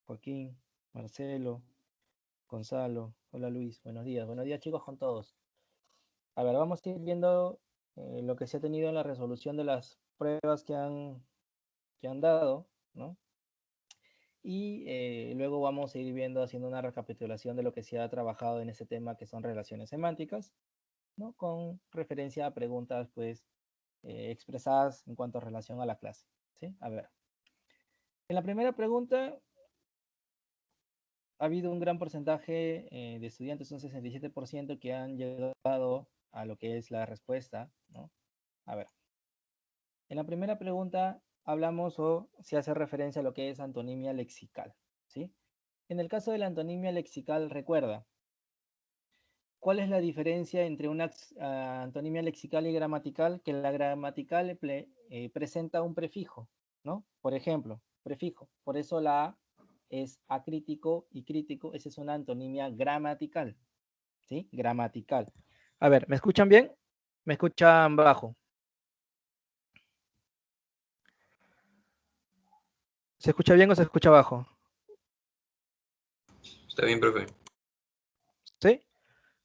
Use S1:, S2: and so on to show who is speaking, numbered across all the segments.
S1: Joaquín, Marcelo, Gonzalo. Hola Luis, buenos días. Buenos días chicos con todos. A ver, vamos a ir viendo lo que se ha tenido en la resolución de las pruebas que han dado, ¿no? Y luego vamos a ir viendo, haciendo una recapitulación de lo que se ha trabajado en ese tema que son relaciones semánticas, ¿no? Con referencia a preguntas, pues, expresadas en cuanto a relación a la clase, ¿sí? A ver, en la primera pregunta ha habido un gran porcentaje de estudiantes, un 67%, que han llegado a lo que es la respuesta, ¿no? A ver, en la primera pregunta hablamos o se hace referencia a lo que es antonimia lexical, ¿sí? En el caso de la antonimia lexical, recuerda, ¿cuál es la diferencia entre una antonimia lexical y gramatical? Que la gramatical presenta un prefijo, ¿no? Por ejemplo, prefijo. Por eso la A es acrítico y crítico. Esa es una antonimia gramatical, ¿sí? Gramatical. A ver, ¿me escuchan bien? ¿Me escuchan bajo? ¿Se escucha bien o se escucha bajo?
S2: Está bien, profe.
S1: ¿Sí?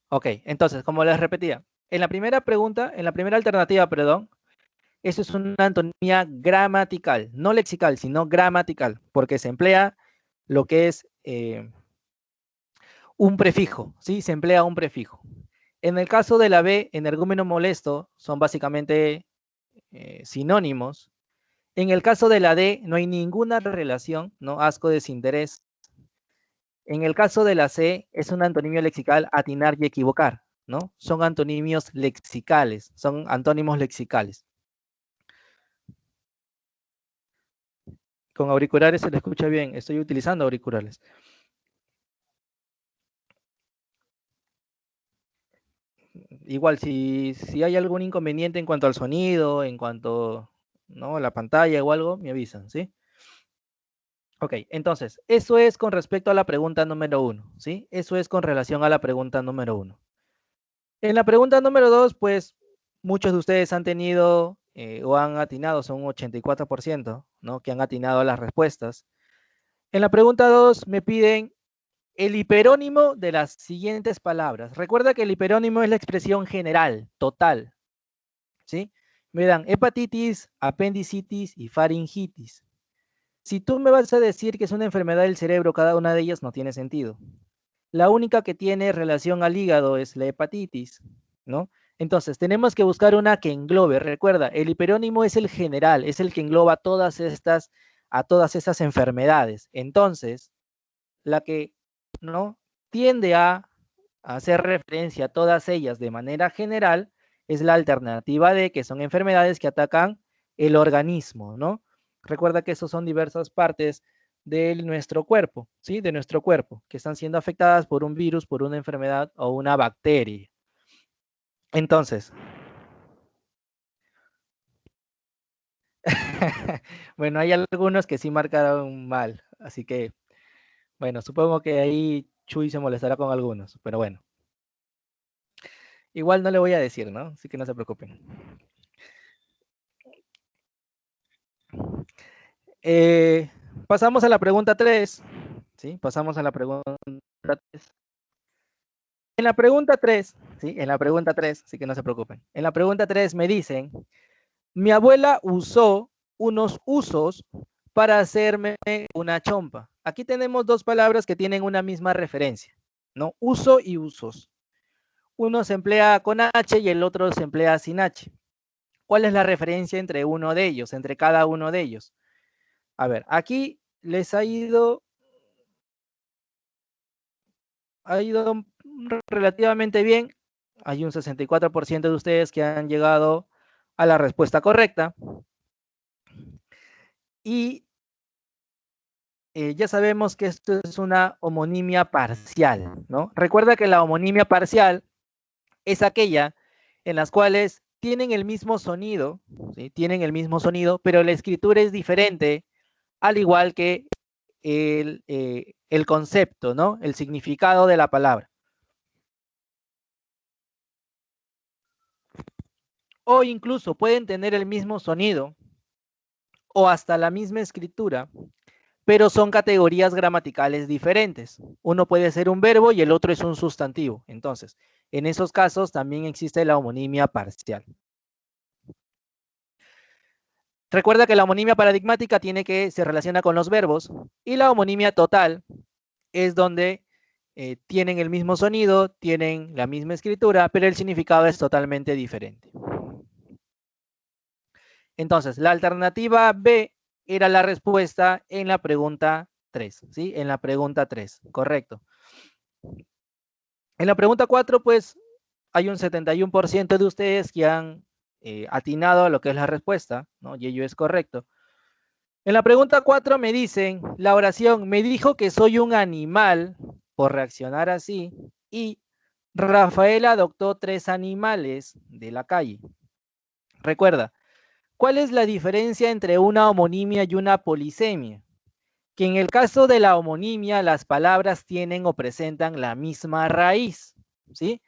S1: Ok, entonces, como les repetía, en la primera pregunta, en la primera alternativa, perdón, eso es una antonimia gramatical, no lexical, sino gramatical, porque se emplea lo que es un prefijo, ¿sí? Se emplea un prefijo. En el caso de la B, energúmeno molesto, son básicamente sinónimos. En el caso de la D, no hay ninguna relación, ¿no? Asco, desinterés. En el caso de la C, es un antonimio lexical, atinar y equivocar, ¿no? Son antonimios lexicales, son antónimos lexicales. Con auriculares se le escucha bien, estoy utilizando auriculares. Igual, si hay algún inconveniente en cuanto al sonido, en cuanto, ¿no?, a la pantalla o algo, me avisan, ¿sí? Ok, entonces, eso es con respecto a la pregunta número 1, ¿sí? Eso es con relación a la pregunta número 1. En la pregunta número 2, pues, muchos de ustedes han tenido o han atinado, son un 84%, ¿no?, que han atinado a las respuestas. En la pregunta 2 me piden el hiperónimo de las siguientes palabras. Recuerda que el hiperónimo es la expresión general, total, ¿sí? Me dan hepatitis, apendicitis y faringitis. Si tú me vas a decir que es una enfermedad del cerebro, cada una de ellas no tiene sentido. La única que tiene relación al hígado es la hepatitis, ¿no? Entonces, tenemos que buscar una que englobe. Recuerda, el hiperónimo es el general, es el que engloba a todas estas enfermedades. Entonces, la que, ¿no?, tiende a hacer referencia a todas ellas de manera general es la alternativa D, que son enfermedades que atacan el organismo, ¿no? Recuerda que esos son diversas partes de nuestro cuerpo, ¿sí? De nuestro cuerpo, que están siendo afectadas por un virus, por una enfermedad o una bacteria. Entonces, bueno, hay algunos que sí marcaron mal, así que, bueno, supongo que ahí Chuy se molestará con algunos, pero bueno. Igual no le voy a decir, ¿no? Así que no se preocupen. Pasamos a la pregunta 3. ¿Sí? Pasamos a la pregunta 3. En la pregunta 3, ¿sí? En la pregunta 3, así que no se preocupen. En la pregunta 3 me dicen, mi abuela usó unos usos para hacerme una chompa. Aquí tenemos dos palabras que tienen una misma referencia, ¿no? Uso y usos. Uno se emplea con H y el otro se emplea sin H. ¿Cuál es la referencia entre uno de ellos, entre cada uno de ellos? A ver, aquí les ha ido relativamente bien. Hay un 64% de ustedes que han llegado a la respuesta correcta. Y ya sabemos que esto es una homonimia parcial, ¿no? Recuerda que la homonimia parcial es aquella en las cuales tienen el mismo sonido, ¿sí? Tienen el mismo sonido, pero la escritura es diferente, al igual que el concepto, ¿no? El significado de la palabra. O incluso pueden tener el mismo sonido o hasta la misma escritura, pero son categorías gramaticales diferentes. Uno puede ser un verbo y el otro es un sustantivo. Entonces, en esos casos también existe la homonimia parcial. Recuerda que la homonimia paradigmática se relaciona con los verbos, y la homonimia total es donde tienen el mismo sonido, tienen la misma escritura, pero el significado es totalmente diferente. Entonces, la alternativa B era la respuesta en la pregunta 3, ¿sí? En la pregunta 3, correcto. En la pregunta 4, pues, hay un 71% de ustedes que han atinado a lo que es la respuesta, ¿no? Y ello es correcto. En la pregunta 4 me dicen, la oración, me dijo que soy un animal por reaccionar así, y Rafael adoptó 3 animales de la calle. Recuerda, ¿cuál es la diferencia entre una homonimia y una polisemia? Que en el caso de la homonimia, las palabras tienen o presentan la misma raíz, ¿sí?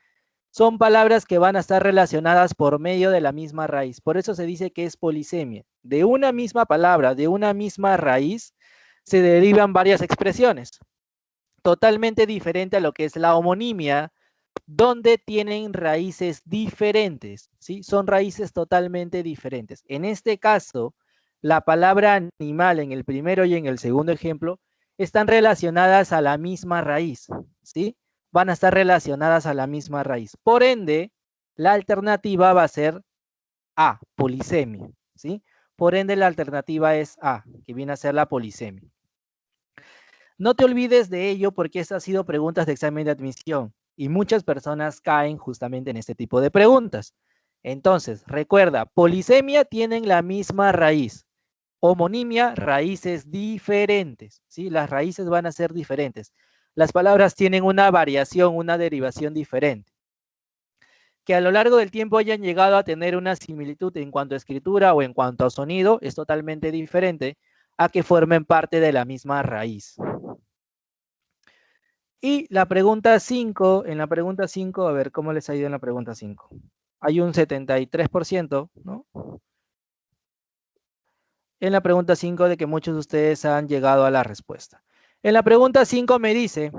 S1: Son palabras que van a estar relacionadas por medio de la misma raíz. Por eso se dice que es polisemia. De una misma palabra, de una misma raíz, se derivan varias expresiones. Totalmente diferente a lo que es la homonimia, donde tienen raíces diferentes, ¿sí? Son raíces totalmente diferentes. En este caso, la palabra animal en el primero y en el segundo ejemplo están relacionadas a la misma raíz, ¿sí? Van a estar relacionadas a la misma raíz. Por ende, la alternativa va a ser A, polisemia, ¿sí? Por ende, la alternativa es A, que viene a ser la polisemia. No te olvides de ello porque estas han sido preguntas de examen de admisión y muchas personas caen justamente en este tipo de preguntas. Entonces, recuerda, polisemia tienen la misma raíz. Homonimia, raíces diferentes, ¿sí? Las raíces van a ser diferentes. Las palabras tienen una variación, una derivación diferente. Que a lo largo del tiempo hayan llegado a tener una similitud en cuanto a escritura o en cuanto a sonido es totalmente diferente a que formen parte de la misma raíz. Y la pregunta 5, en la pregunta 5, a ver cómo les ha ido en la pregunta 5. Hay un 73%, ¿no? En la pregunta 5 de que muchos de ustedes han llegado a la respuesta. En la pregunta 5 me dice,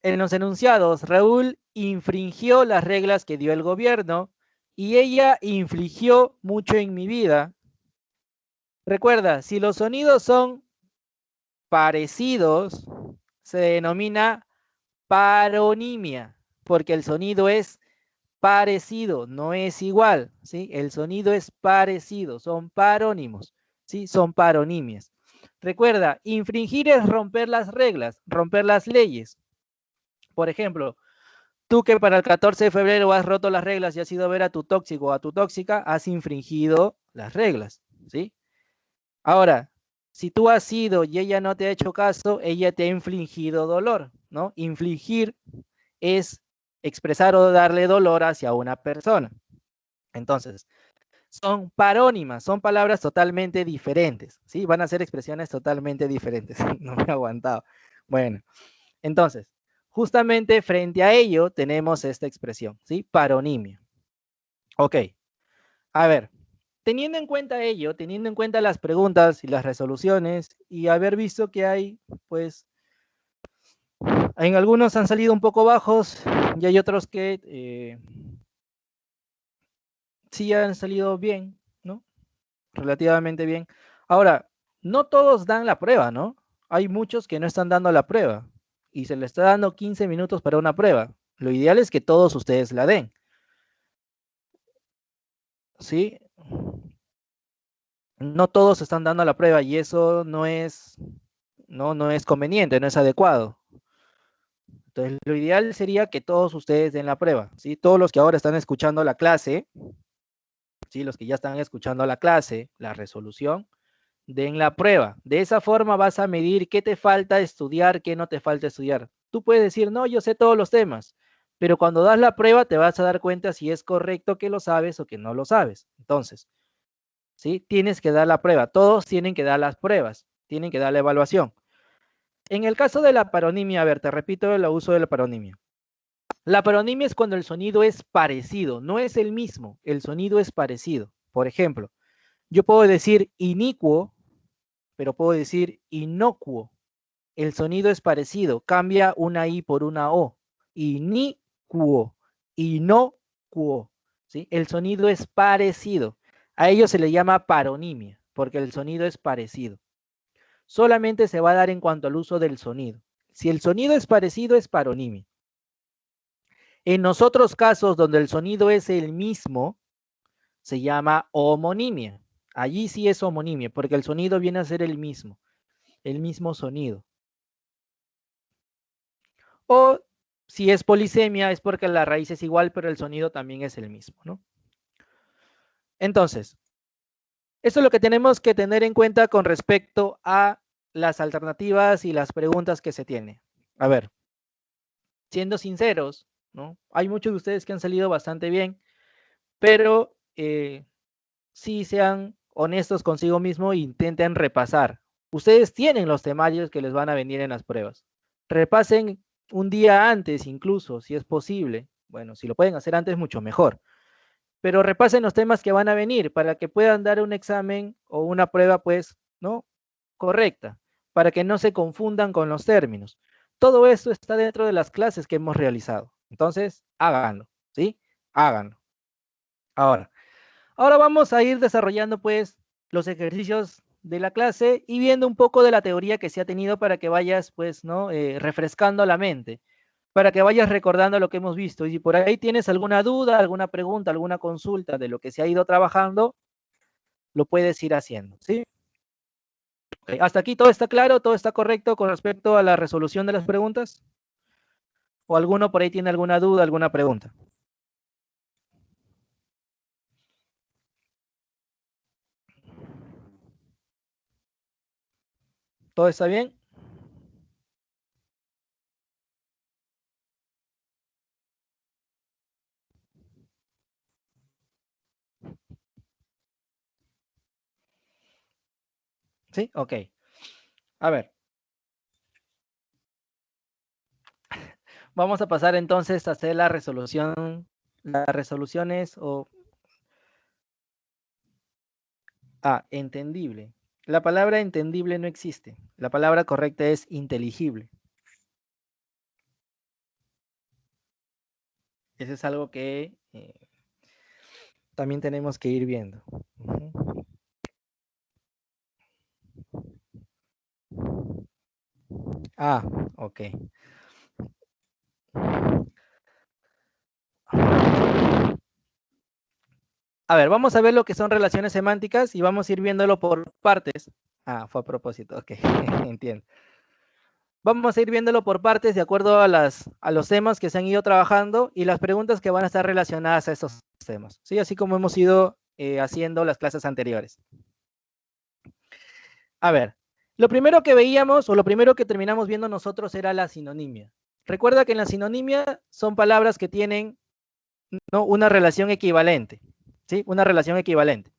S1: en los enunciados, Raúl infringió las reglas que dio el gobierno y ella infligió mucho en mi vida. Recuerda, si los sonidos son parecidos, se denomina paronimia, porque el sonido es parecido, no es igual, ¿sí? El sonido es parecido, son parónimos, ¿sí? Son paronimias. Recuerda, infringir es romper las reglas, romper las leyes. Por ejemplo, tú que para el 14 de febrero has roto las reglas y has ido a ver a tu tóxico o a tu tóxica, has infringido las reglas, ¿sí? Ahora, si tú has ido y ella no te ha hecho caso, ella te ha infligido dolor, ¿no? Infligir es expresar o darle dolor hacia una persona. Entonces, son parónimas, son palabras totalmente diferentes, ¿sí? Van a ser expresiones totalmente diferentes. No me he aguantado. Bueno, entonces, justamente frente a ello tenemos esta expresión, ¿sí? Paronimia. Ok, a ver, teniendo en cuenta ello, teniendo en cuenta las preguntas y las resoluciones y haber visto que hay, pues, en algunos han salido un poco bajos y hay otros que sí han salido bien, ¿no? Relativamente bien. Ahora, no todos dan la prueba, ¿no? Hay muchos que no están dando la prueba y se le está dando 15 minutos para una prueba. Lo ideal es que todos ustedes la den, ¿sí? No todos están dando la prueba y eso no es conveniente, no es adecuado. Entonces, lo ideal sería que todos ustedes den la prueba, ¿sí? Todos los que ahora están escuchando la clase, ¿sí? Los que ya están escuchando la clase, la resolución, den la prueba. De esa forma vas a medir qué te falta estudiar, qué no te falta estudiar. Tú puedes decir, no, yo sé todos los temas, pero cuando das la prueba te vas a dar cuenta si es correcto que lo sabes o que no lo sabes. Entonces, ¿sí? Tienes que dar la prueba. Todos tienen que dar las pruebas, tienen que dar la evaluación. En el caso de la paronimia, a ver, te repito el uso de la paronimia. La paronimia es cuando el sonido es parecido, no es el mismo, el sonido es parecido. Por ejemplo, yo puedo decir inicuo pero puedo decir inocuo. El sonido es parecido, cambia una I por una O. Inicuo, inocuo, ¿sí? El sonido es parecido. A ello se le llama paronimia, porque el sonido es parecido. Solamente se va a dar en cuanto al uso del sonido. Si el sonido es parecido, es paronimia. En nosotros casos donde el sonido es el mismo, se llama homonimia. Allí sí es homonimia, porque el sonido viene a ser el mismo sonido. O si es polisemia, es porque la raíz es igual, pero el sonido también es el mismo, ¿no? Entonces, eso es lo que tenemos que tener en cuenta con respecto a las alternativas y las preguntas que se tienen. A ver, siendo sinceros, ¿no? Hay muchos de ustedes que han salido bastante bien, pero sí sean honestos consigo mismo e intenten repasar. Ustedes tienen los temarios que les van a venir en las pruebas. Repasen un día antes incluso, si es posible. Bueno, si lo pueden hacer antes, mucho mejor. Pero repasen los temas que van a venir para que puedan dar un examen o una prueba, pues, ¿no? Correcta, para que no se confundan con los términos. Todo esto está dentro de las clases que hemos realizado. Entonces, háganlo, ¿sí? Háganlo. Ahora vamos a ir desarrollando, pues, los ejercicios de la clase y viendo un poco de la teoría que se ha tenido para que vayas, pues, ¿no? Refrescando la mente, para que vayas recordando lo que hemos visto. Y si por ahí tienes alguna duda, alguna pregunta, alguna consulta de lo que se ha ido trabajando, lo puedes ir haciendo, ¿sí? Okay. ¿Hasta aquí todo está claro? ¿Todo está correcto con respecto a la resolución de las preguntas? ¿O alguno por ahí tiene alguna duda, alguna pregunta? ¿Todo está bien? ¿Sí? Ok. A ver. Vamos a pasar entonces a hacer la resolución, las resoluciones o... entendible. La palabra entendible no existe. La palabra correcta es inteligible. Eso es algo que también tenemos que ir viendo. Ok. A ver, vamos a ver lo que son relaciones semánticas y vamos a ir viéndolo por partes. Fue a propósito, ok, entiendo. Vamos a ir viéndolo por partes de acuerdo a los temas que se han ido trabajando y las preguntas que van a estar relacionadas a esos temas. ¿Sí? Así como hemos ido haciendo las clases anteriores. A ver, lo primero que veíamos o lo primero que terminamos viendo nosotros era la sinonimia. Recuerda que en la sinonimia son palabras que tienen, ¿no?, una relación equivalente. ¿Sí? Una relación equivalente.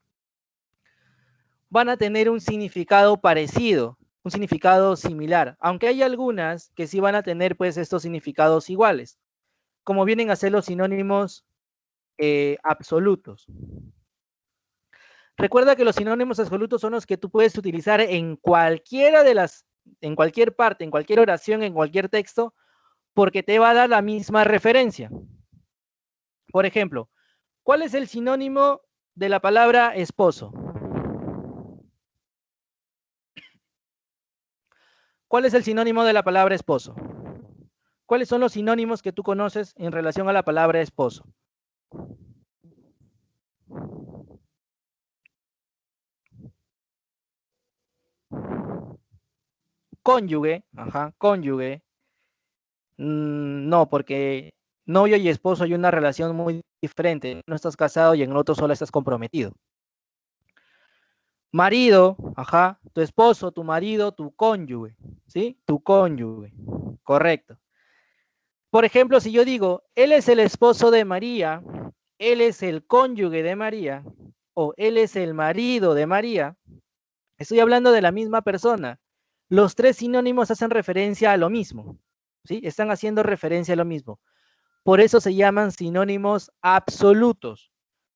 S1: Van a tener un significado parecido, un significado similar, aunque hay algunas que sí van a tener pues estos significados iguales, como vienen a ser los sinónimos absolutos. Recuerda que los sinónimos absolutos son los que tú puedes utilizar en cualquiera de las, en cualquier parte, en cualquier oración, en cualquier texto, porque te va a dar la misma referencia. Por ejemplo, ¿cuál es el sinónimo de la palabra esposo? ¿Cuál es el sinónimo de la palabra esposo? ¿Cuáles son los sinónimos que tú conoces en relación a la palabra esposo? Cónyuge, cónyuge. No, porque novio y esposo hay una relación muy diferente. No estás casado y en el otro solo estás comprometido. Marido, tu esposo, tu marido, tu cónyuge, ¿sí? Tu cónyuge, correcto. Por ejemplo, si yo digo, él es el esposo de María, él es el cónyuge de María, o él es el marido de María, estoy hablando de la misma persona. Los tres sinónimos hacen referencia a lo mismo, ¿sí? Están haciendo referencia a lo mismo. Por eso se llaman sinónimos absolutos.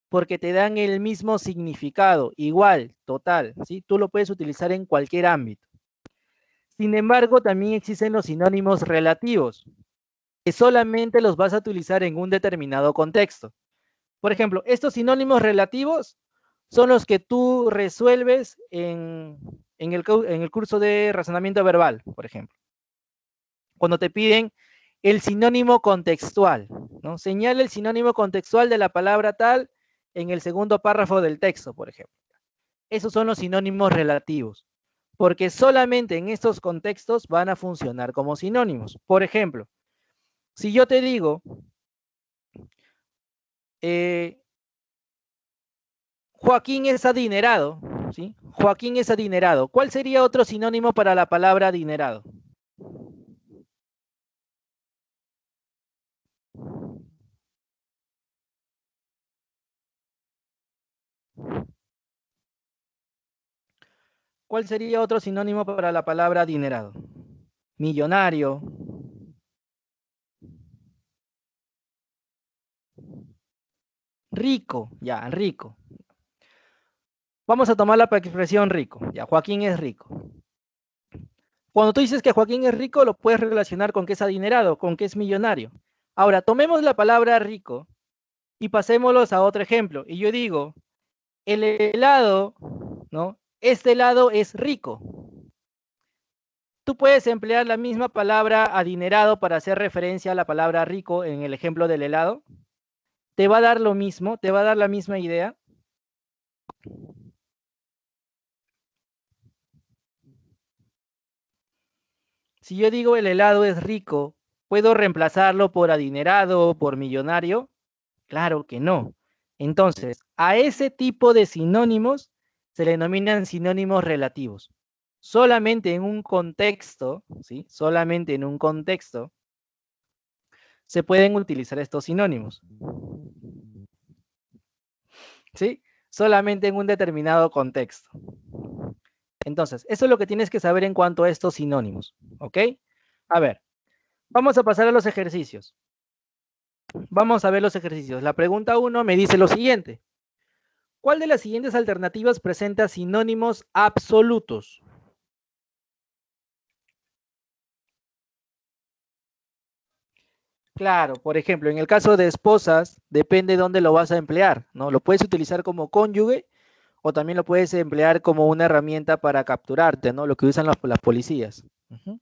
S1: porque te dan el mismo significado, igual, total, ¿sí? Tú lo puedes utilizar en cualquier ámbito. Sin embargo, también existen los sinónimos relativos, que solamente los vas a utilizar en un determinado contexto. Por ejemplo, estos sinónimos relativos son los que tú resuelves en el curso de razonamiento verbal, por ejemplo. Cuando te piden el sinónimo contextual, ¿no? Señala el sinónimo contextual de la palabra tal en el segundo párrafo del texto, por ejemplo. Esos son los sinónimos relativos, porque solamente en estos contextos van a funcionar como sinónimos. Por ejemplo, si yo te digo, eh, Joaquín es adinerado, ¿sí? Joaquín es adinerado. ¿Cuál sería otro sinónimo para la palabra adinerado? ¿Cuál sería otro sinónimo para la palabra adinerado? Millonario. Rico, ya, rico. Vamos a tomar la expresión rico. Ya, Joaquín es rico. Cuando tú dices que Joaquín es rico, lo puedes relacionar con que es adinerado, con que es millonario. Ahora, tomemos la palabra rico y pasémoslos a otro ejemplo. Y yo digo, el helado, ¿no? Este helado es rico. Tú puedes emplear la misma palabra adinerado para hacer referencia a la palabra rico en el ejemplo del helado. Te va a dar lo mismo, te va a dar la misma idea. Si yo digo el helado es rico, ¿puedo reemplazarlo por adinerado o por millonario? Claro que no. Entonces, a ese tipo de sinónimos se le denominan sinónimos relativos. Solamente en un contexto, ¿sí? Solamente en un contexto se pueden utilizar estos sinónimos, ¿sí? Solamente en un determinado contexto. Entonces, eso es lo que tienes que saber en cuanto a estos sinónimos, ¿ok? A ver, vamos a pasar a los ejercicios. Vamos a ver los ejercicios. La pregunta 1 me dice lo siguiente. ¿Cuál de las siguientes alternativas presenta sinónimos absolutos? Claro, por ejemplo, en el caso de esposas, depende dónde lo vas a emplear, ¿no? Lo puedes utilizar como cónyuge o también lo puedes emplear como una herramienta para capturarte, ¿no? Lo que usan las policías. O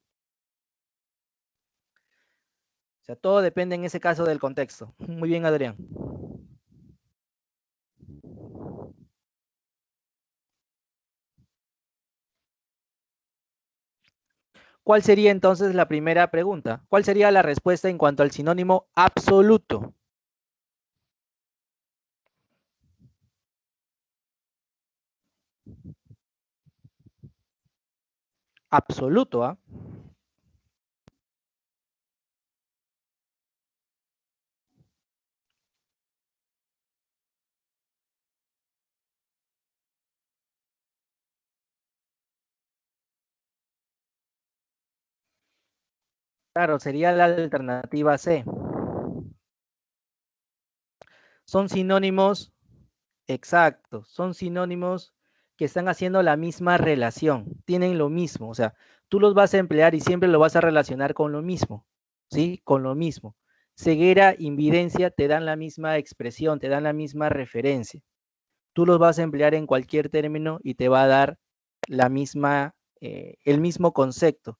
S1: sea, todo depende en ese caso del contexto. Muy bien, Adrián. ¿Cuál sería entonces la primera pregunta? ¿Cuál sería la respuesta en cuanto al sinónimo absoluto? Absoluto, ¿ah? Claro, sería la alternativa C. Son sinónimos exactos, son sinónimos que están haciendo la misma relación, tienen lo mismo, o sea, tú los vas a emplear y siempre lo vas a relacionar con lo mismo, ¿sí? Con lo mismo. Ceguera, invidencia te dan la misma expresión, te dan la misma referencia. Tú los vas a emplear en cualquier término y te va a dar la misma, el mismo concepto.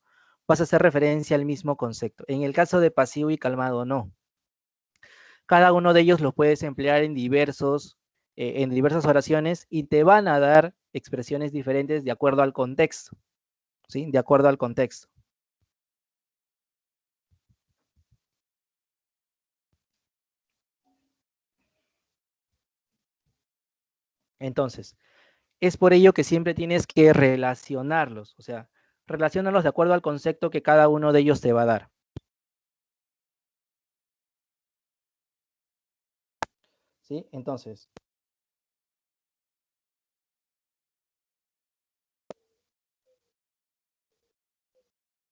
S1: Vas a hacer referencia al mismo concepto. En el caso de pasivo y calmado, no. Cada uno de ellos los puedes emplear en diversas oraciones y te van a dar expresiones diferentes de acuerdo al contexto, ¿sí? De acuerdo al contexto. Entonces, es por ello que siempre tienes que relacionarlos, o sea, relacionarlos de acuerdo al concepto que cada uno de ellos te va a dar. ¿Sí? Entonces,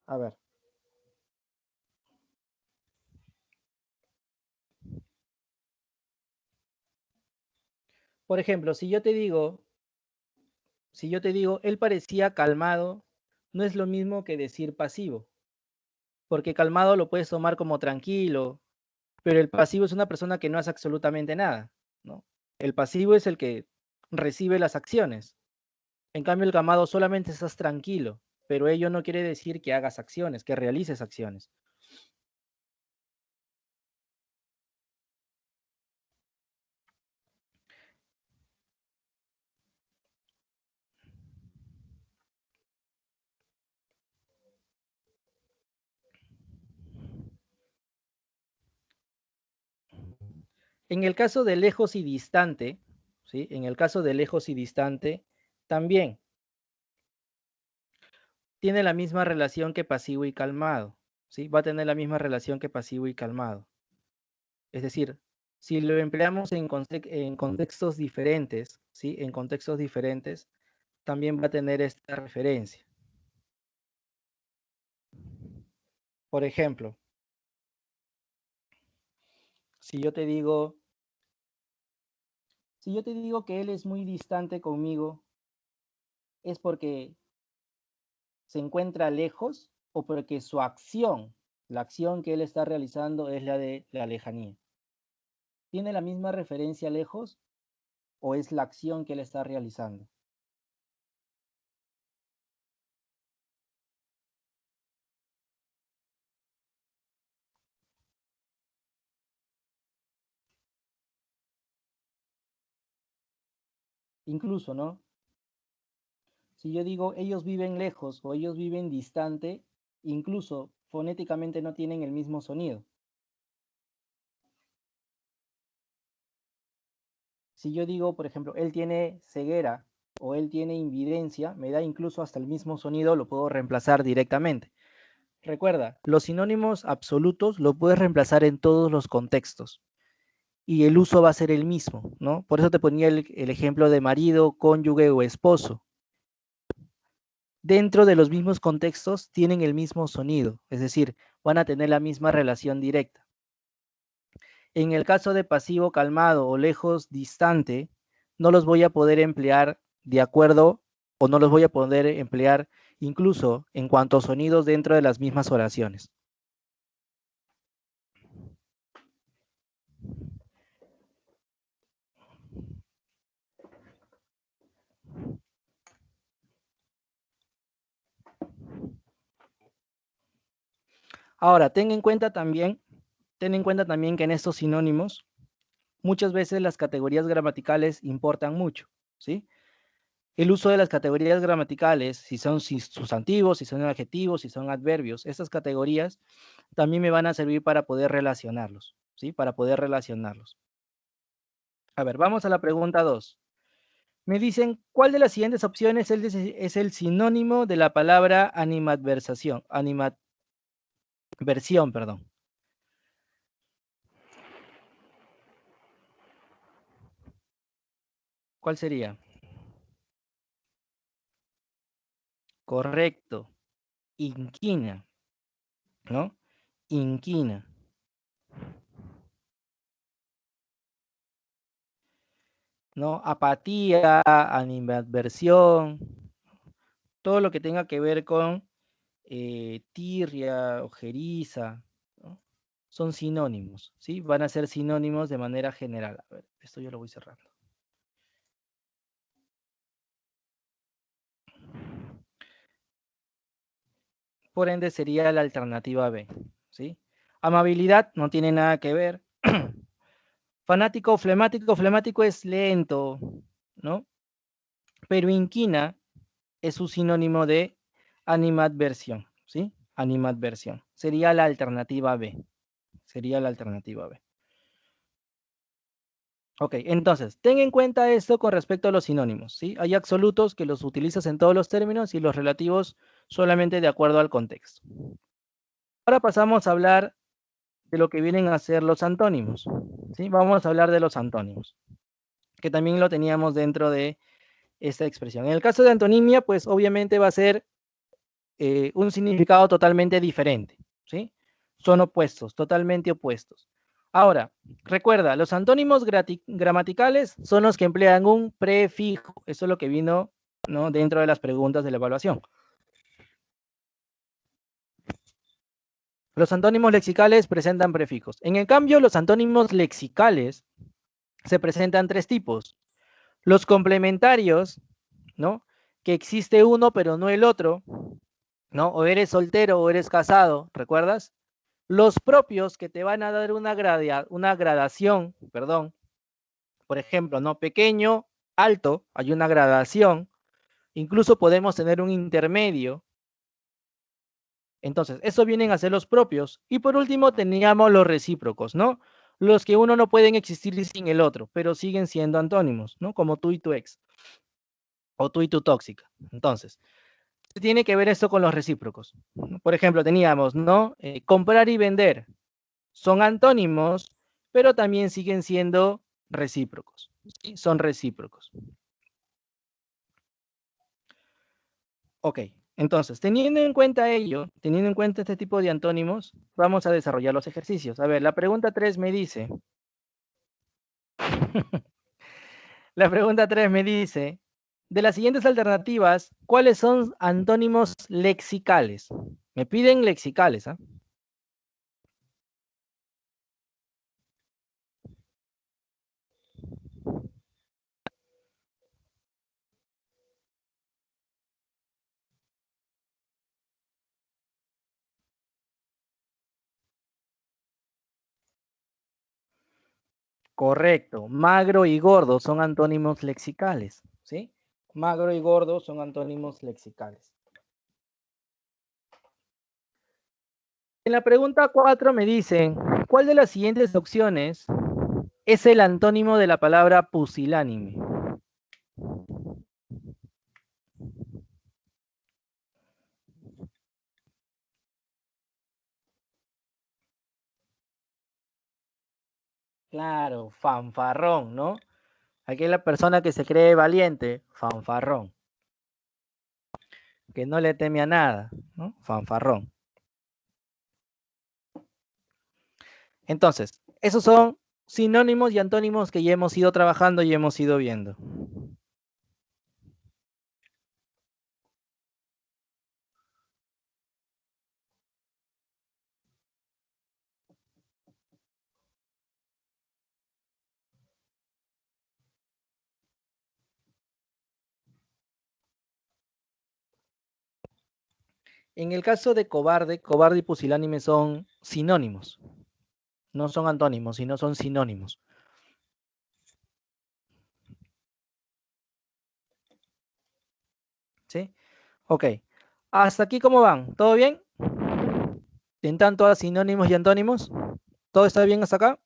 S1: a ver. Por ejemplo, si yo te digo, él parecía calmado, no es lo mismo que decir pasivo, porque calmado lo puedes tomar como tranquilo, pero el pasivo es una persona que no hace absolutamente nada, ¿no? El pasivo es el que recibe las acciones. En cambio, el calmado solamente estás tranquilo, pero ello no quiere decir que hagas acciones, que realices acciones. En el caso de lejos y distante, ¿sí? En el caso de lejos y distante, también tiene la misma relación que pasivo y calmado, ¿sí? Va a tener la misma relación que pasivo y calmado. Es decir, si lo empleamos en contextos diferentes, ¿sí? En contextos diferentes, también va a tener esta referencia. Por ejemplo, si yo te digo, que él es muy distante conmigo, es porque se encuentra lejos o porque su acción, la acción que él está realizando es la de la lejanía. ¿Tiene la misma referencia lejos o es la acción que él está realizando? Incluso, ¿no? Si yo digo ellos viven lejos o ellos viven distante, incluso fonéticamente no tienen el mismo sonido. Si yo digo, por ejemplo, él tiene ceguera o él tiene invidencia, me da incluso hasta el mismo sonido, lo puedo reemplazar directamente. Recuerda, los sinónimos absolutos lo puedes reemplazar en todos los contextos y el uso va a ser el mismo, ¿no? Por eso te ponía el ejemplo de marido, cónyuge o esposo. Dentro de los mismos contextos tienen el mismo sonido, es decir, van a tener la misma relación directa. En el caso de pasivo calmado o lejos distante, no los voy a poder emplear de acuerdo o no los voy a poder emplear incluso en cuanto a sonidos dentro de las mismas oraciones. Ahora, ten en cuenta también que en estos sinónimos muchas veces las categorías gramaticales importan mucho, ¿sí? El uso de las categorías gramaticales, si son sustantivos, si son adjetivos, si son adverbios, estas categorías también me van a servir para poder relacionarlos, ¿sí? Para poder relacionarlos. A ver, vamos a la pregunta 2. Me dicen, ¿cuál de las siguientes opciones es el sinónimo de la palabra animadversión? Animadversión, perdón. ¿Cuál sería? Correcto. Inquina, ¿no? Inquina. ¿No? Apatía, animadversión, todo lo que tenga que ver con tirria, ojeriza, ¿no? Son sinónimos, ¿sí? Van a ser sinónimos de manera general. A ver, esto yo lo voy cerrando. Por ende sería la alternativa B, ¿sí? Amabilidad no tiene nada que ver. Fanático, flemático es lento, ¿no? Pero inquina es su sinónimo de animadversión, ¿sí? Animadversión. Sería la alternativa B. Sería la alternativa B. Ok, entonces, ten en cuenta esto con respecto a los sinónimos, ¿sí? Hay absolutos que los utilizas en todos los términos y los relativos solamente de acuerdo al contexto. Ahora pasamos a hablar de lo que vienen a ser los antónimos, ¿sí? Vamos a hablar de los antónimos, que también lo teníamos dentro de esta expresión. En el caso de antonimia, pues obviamente va a ser un significado totalmente diferente, ¿sí? Son opuestos, totalmente opuestos. Ahora, recuerda, los antónimos gramaticales son los que emplean un prefijo. Eso es lo que vino, ¿no?, dentro de las preguntas de la evaluación. Los antónimos lexicales presentan prefijos. En el cambio, los antónimos lexicales se presentan tres tipos. Los complementarios, ¿no?, que existe uno pero no el otro, ¿no? O eres soltero o eres casado, ¿recuerdas? Los propios, que te van a dar una gradación, perdón. Por ejemplo, ¿no? Pequeño, alto, hay una gradación. Incluso podemos tener un intermedio. Entonces, eso vienen a ser los propios. Y por último, teníamos los recíprocos, ¿no? Los que uno no pueden existir sin el otro, pero siguen siendo antónimos, ¿no? Como tú y tu ex. O tú y tu tóxica. Entonces, tiene que ver esto con los recíprocos. Por ejemplo, teníamos, ¿no? Comprar y vender. Son antónimos, pero también siguen siendo recíprocos. ¿Sí? Son recíprocos. Ok, entonces, teniendo en cuenta ello, teniendo en cuenta este tipo de antónimos, vamos a desarrollar los ejercicios. A ver, la pregunta 3 me dice, la pregunta 3 me dice, de las siguientes alternativas, ¿cuáles son antónimos lexicales? Me piden lexicales, ¿ah? Correcto, magro y gordo son antónimos lexicales, ¿sí? Magro y gordo son antónimos lexicales. En la pregunta 4 me dicen, ¿cuál de las siguientes opciones es el antónimo de la palabra pusilánime? Claro, fanfarrón, ¿no? Aquí es la persona que se cree valiente, fanfarrón. Que no le teme a nada, ¿no? Fanfarrón. Entonces, esos son sinónimos y antónimos que ya hemos ido trabajando y hemos ido viendo. En el caso de cobarde, cobarde y pusilánime son sinónimos. No son antónimos, sino son sinónimos. ¿Sí? Ok. ¿Hasta aquí cómo van? ¿Todo bien? ¿En tanto a sinónimos y antónimos? ¿Todo está bien hasta acá?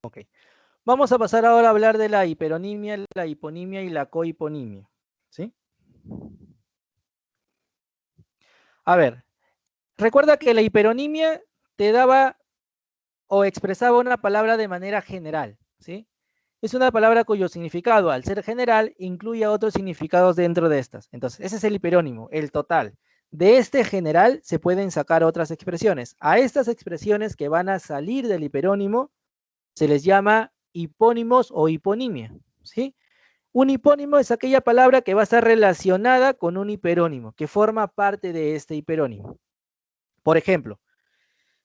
S1: Ok. Vamos a pasar ahora a hablar de la hiperonimia, la hiponimia y la cohiponimia. ¿Sí? A ver, recuerda que la hiperonimia te daba o expresaba una palabra de manera general. ¿Sí? Es una palabra cuyo significado, al ser general, incluye otros significados dentro de estas. Entonces, ese es el hiperónimo, el total. De este general se pueden sacar otras expresiones. A estas expresiones que van a salir del hiperónimo se les llama hipónimos o hiponimia. ¿Sí? Un hipónimo es aquella palabra que va a estar relacionada con un hiperónimo, que forma parte de este hiperónimo. Por ejemplo,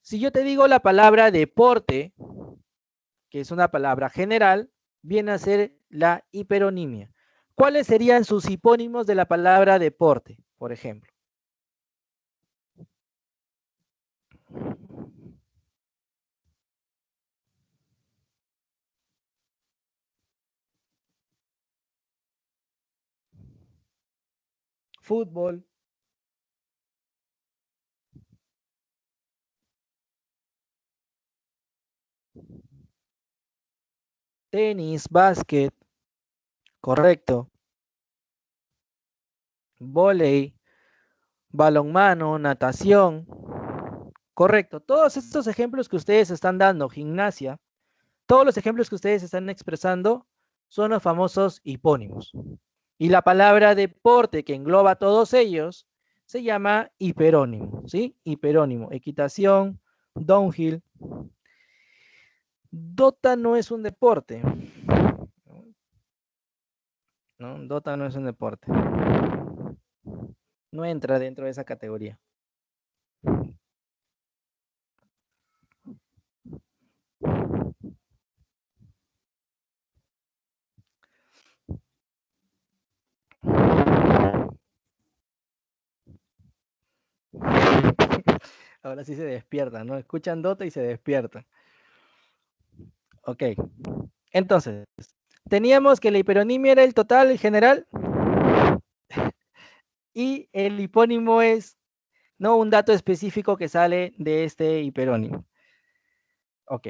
S1: si yo te digo la palabra deporte, que es una palabra general, viene a ser la hiperonimia. ¿Cuáles serían sus hipónimos de la palabra deporte, por ejemplo? Fútbol, tenis, básquet, correcto. Vóley, balonmano, natación, correcto. Todos estos ejemplos que ustedes están dando, gimnasia, Todos los ejemplos que ustedes están expresando son los famosos hipónimos. Y la palabra deporte que engloba a todos ellos se llama hiperónimo, ¿sí? Hiperónimo, equitación, downhill. Dota no es un deporte, ¿no? Dota no es un deporte. No entra dentro de esa categoría. Ahora sí se despiertan, ¿no? Escuchan Dota y se despiertan. Ok. Entonces, teníamos que la hiperonimia era el total, el general, y el hipónimo es, ¿no? Un dato específico que sale de este hiperónimo. Ok.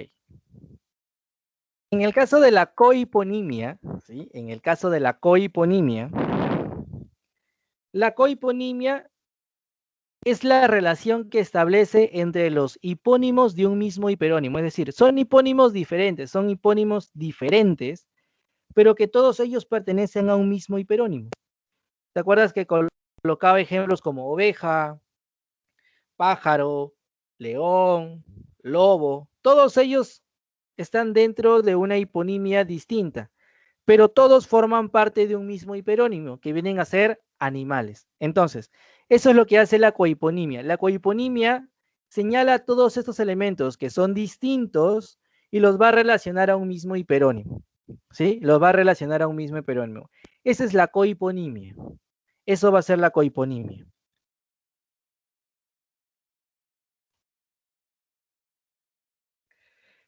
S1: En el caso de la cohiponimia, ¿sí? En el caso de la cohiponimia es la relación que establece entre los hipónimos de un mismo hiperónimo. Es decir, son hipónimos diferentes, pero que todos ellos pertenecen a un mismo hiperónimo. ¿Te acuerdas que colocaba ejemplos como oveja, pájaro, león, lobo? Todos ellos están dentro de una hiponimia distinta, pero todos forman parte de un mismo hiperónimo, que vienen a ser animales. Entonces, eso es lo que hace la cohiponimia. La cohiponimia señala todos estos elementos que son distintos y los va a relacionar a un mismo hiperónimo. ¿Sí? Los va a relacionar a un mismo hiperónimo. Esa es la cohiponimia. Eso va a ser la cohiponimia.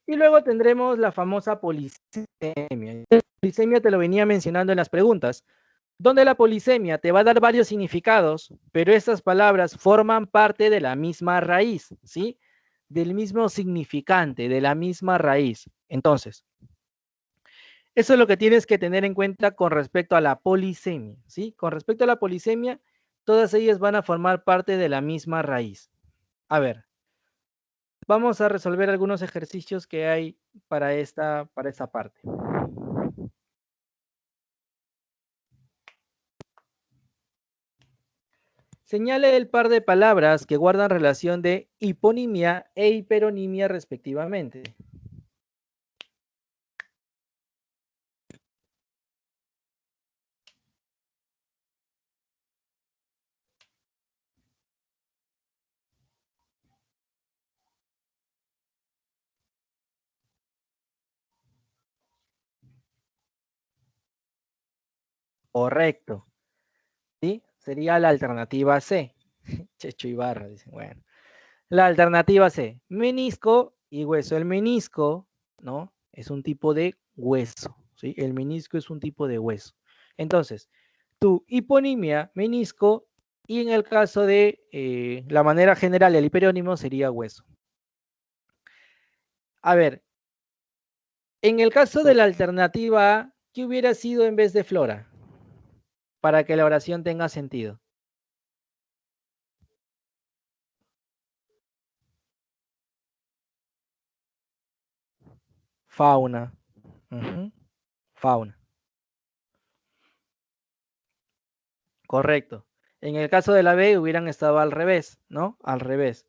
S1: Y luego tendremos la famosa polisemia. La polisemia te lo venía mencionando en las preguntas, donde la polisemia te va a dar varios significados, pero estas palabras forman parte de la misma raíz, ¿sí? Del mismo significante, de la misma raíz. Entonces, eso es lo que tienes que tener en cuenta con respecto a la polisemia, ¿sí? Con respecto a la polisemia, todas ellas van a formar parte de la misma raíz. A ver, vamos a resolver algunos ejercicios que hay para esta parte. Señale el par de palabras que guardan relación de hiponimia e hiperonimia respectivamente. Correcto, ¿sí? Sería la alternativa C. Checho Ibarra, dicen, bueno. La alternativa C, menisco y hueso. El menisco, ¿no? Es un tipo de hueso, ¿sí? El menisco es un tipo de hueso. Entonces, tu hiponimia, menisco, y en el caso de la manera general, el hiperónimo sería hueso. A ver, en el caso de la alternativa A, ¿qué hubiera sido en vez de flora? Para que la oración tenga sentido. Fauna. Fauna. Correcto. En el caso de la B hubieran estado al revés, ¿no? Al revés.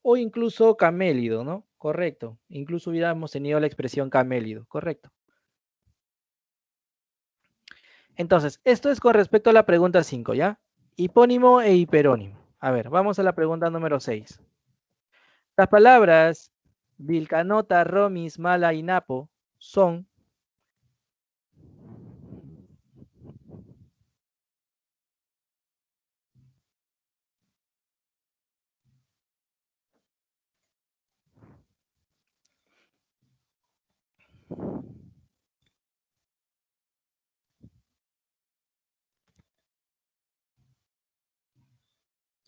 S1: O incluso camélido, ¿no? Correcto. Incluso hubiéramos tenido la expresión camélido, correcto. Entonces, esto es con respecto a la pregunta 5, ¿ya? Hipónimo e hiperónimo. A ver, vamos a la pregunta número 6. Las palabras Vilcanota, Romis, Mala y Napo son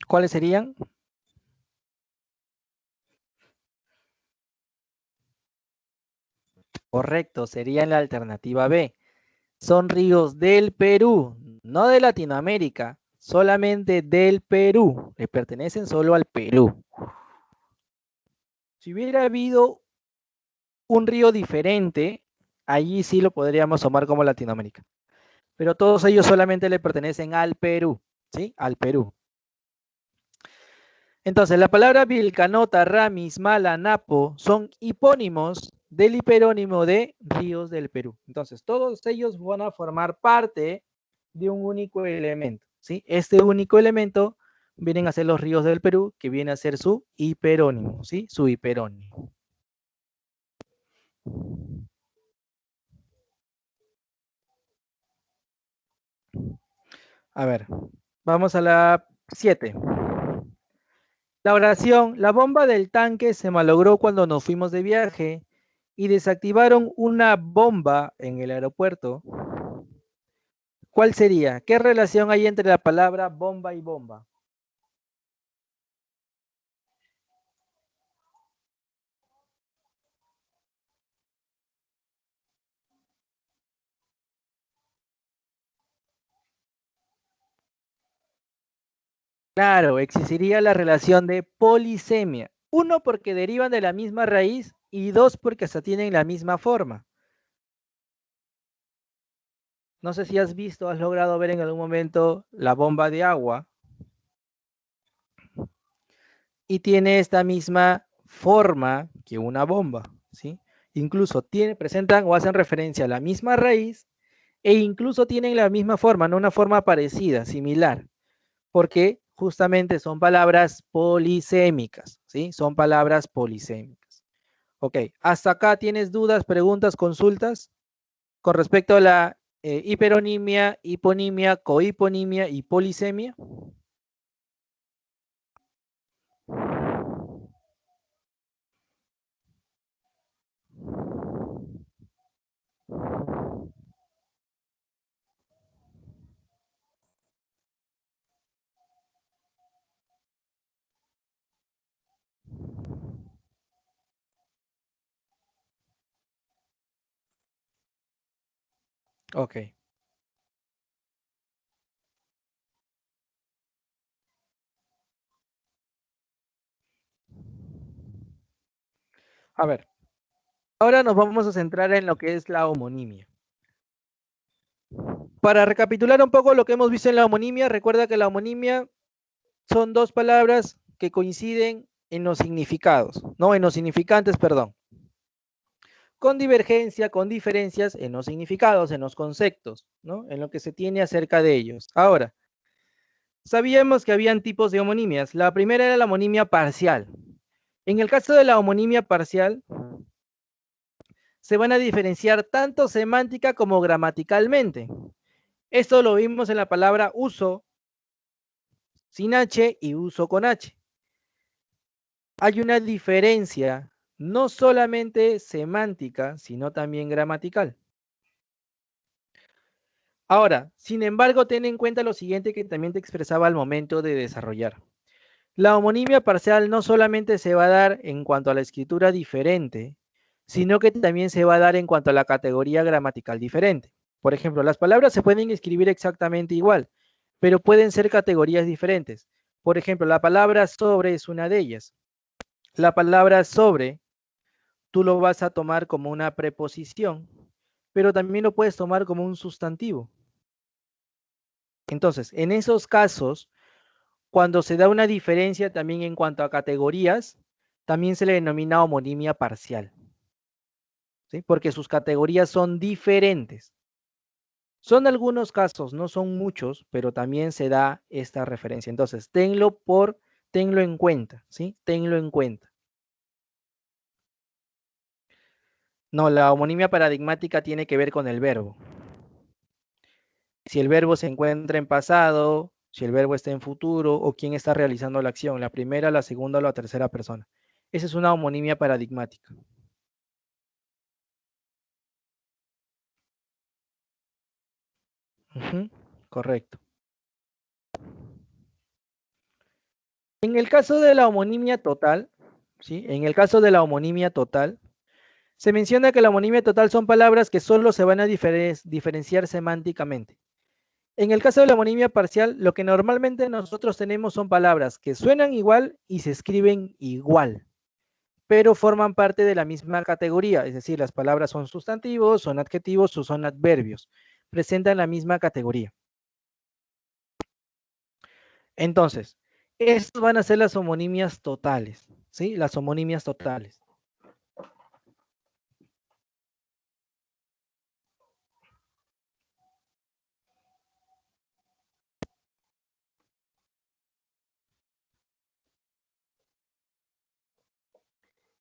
S1: ¿cuáles serían? Correcto, sería la alternativa B. Son ríos del Perú, no de Latinoamérica, solamente del Perú. Le pertenecen solo al Perú. Si hubiera habido un río diferente, allí sí lo podríamos tomar como Latinoamérica. Pero todos ellos solamente le pertenecen al Perú, ¿sí? Al Perú. Entonces, la palabra Vilcanota, Ramis, Mala, Napo son hipónimos del hiperónimo de ríos del Perú. Entonces, todos ellos van a formar parte de un único elemento, ¿sí? Este único elemento vienen a ser los ríos del Perú, que viene a ser su hiperónimo, ¿sí? Su hiperónimo. A ver, vamos a la 7. La oración, la bomba del tanque se malogró cuando nos fuimos de viaje y desactivaron una bomba en el aeropuerto. ¿Cuál sería? ¿Qué relación hay entre la palabra bomba y bomba? Claro, existiría la relación de polisemia. Uno, porque derivan de la misma raíz y dos, porque hasta tienen la misma forma. No sé si has visto, has logrado ver en algún momento la bomba de agua y tiene esta misma forma que una bomba, ¿sí? Incluso presentan o hacen referencia a la misma raíz e incluso tienen la misma forma, no una forma parecida, similar, porque justamente son palabras polisémicas, ¿sí? Son palabras polisémicas. Ok, hasta acá tienes dudas, preguntas, consultas con respecto a la hiperonimia, hiponimia, cohiponimia y polisemia. Ok. A ver, ahora nos vamos a centrar en lo que es la homonimia. Para recapitular un poco lo que hemos visto en la homonimia, recuerda que la homonimia son dos palabras que coinciden en los significados, no, en los significantes, perdón. Con divergencia, con diferencias en los significados, en los conceptos, ¿no? En lo que se tiene acerca de ellos. Ahora, sabíamos que habían tipos de homonimias. La primera era la homonimia parcial. En el caso de la homonimia parcial, se van a diferenciar tanto semántica como gramaticalmente. Esto lo vimos en la palabra uso sin H y uso con H. Hay una diferencia no solamente semántica, sino también gramatical. Ahora, sin embargo, ten en cuenta lo siguiente que también te expresaba al momento de desarrollar. La homonimia parcial no solamente se va a dar en cuanto a la escritura diferente, sino que también se va a dar en cuanto a la categoría gramatical diferente. Por ejemplo, las palabras se pueden escribir exactamente igual, pero pueden ser categorías diferentes. Por ejemplo, la palabra sobre es una de ellas. La palabra sobre, tú lo vas a tomar como una preposición, pero también lo puedes tomar como un sustantivo. Entonces, en esos casos, cuando se da una diferencia también en cuanto a categorías, también se le denomina homonimia parcial, ¿sí? Porque sus categorías son diferentes. Son algunos casos, no son muchos, pero también se da esta referencia. Entonces, tenlo en cuenta, ¿sí? Tenlo en cuenta. No, la homonimia paradigmática tiene que ver con el verbo. Si el verbo se encuentra en pasado, si el verbo está en futuro o quién está realizando la acción, la primera, la segunda o la tercera persona. Esa es una homonimia paradigmática. Correcto. En el caso de la homonimia total, ¿sí? En el caso de la homonimia total, se menciona que la homonimia total son palabras que solo se van a diferenciar semánticamente. En el caso de la homonimia parcial, lo que normalmente nosotros tenemos son palabras que suenan igual y se escriben igual, pero forman parte de la misma categoría, es decir, las palabras son sustantivos, son adjetivos o son adverbios, presentan la misma categoría. Entonces, estas van a ser las homonimias totales, ¿sí? Las homonimias totales.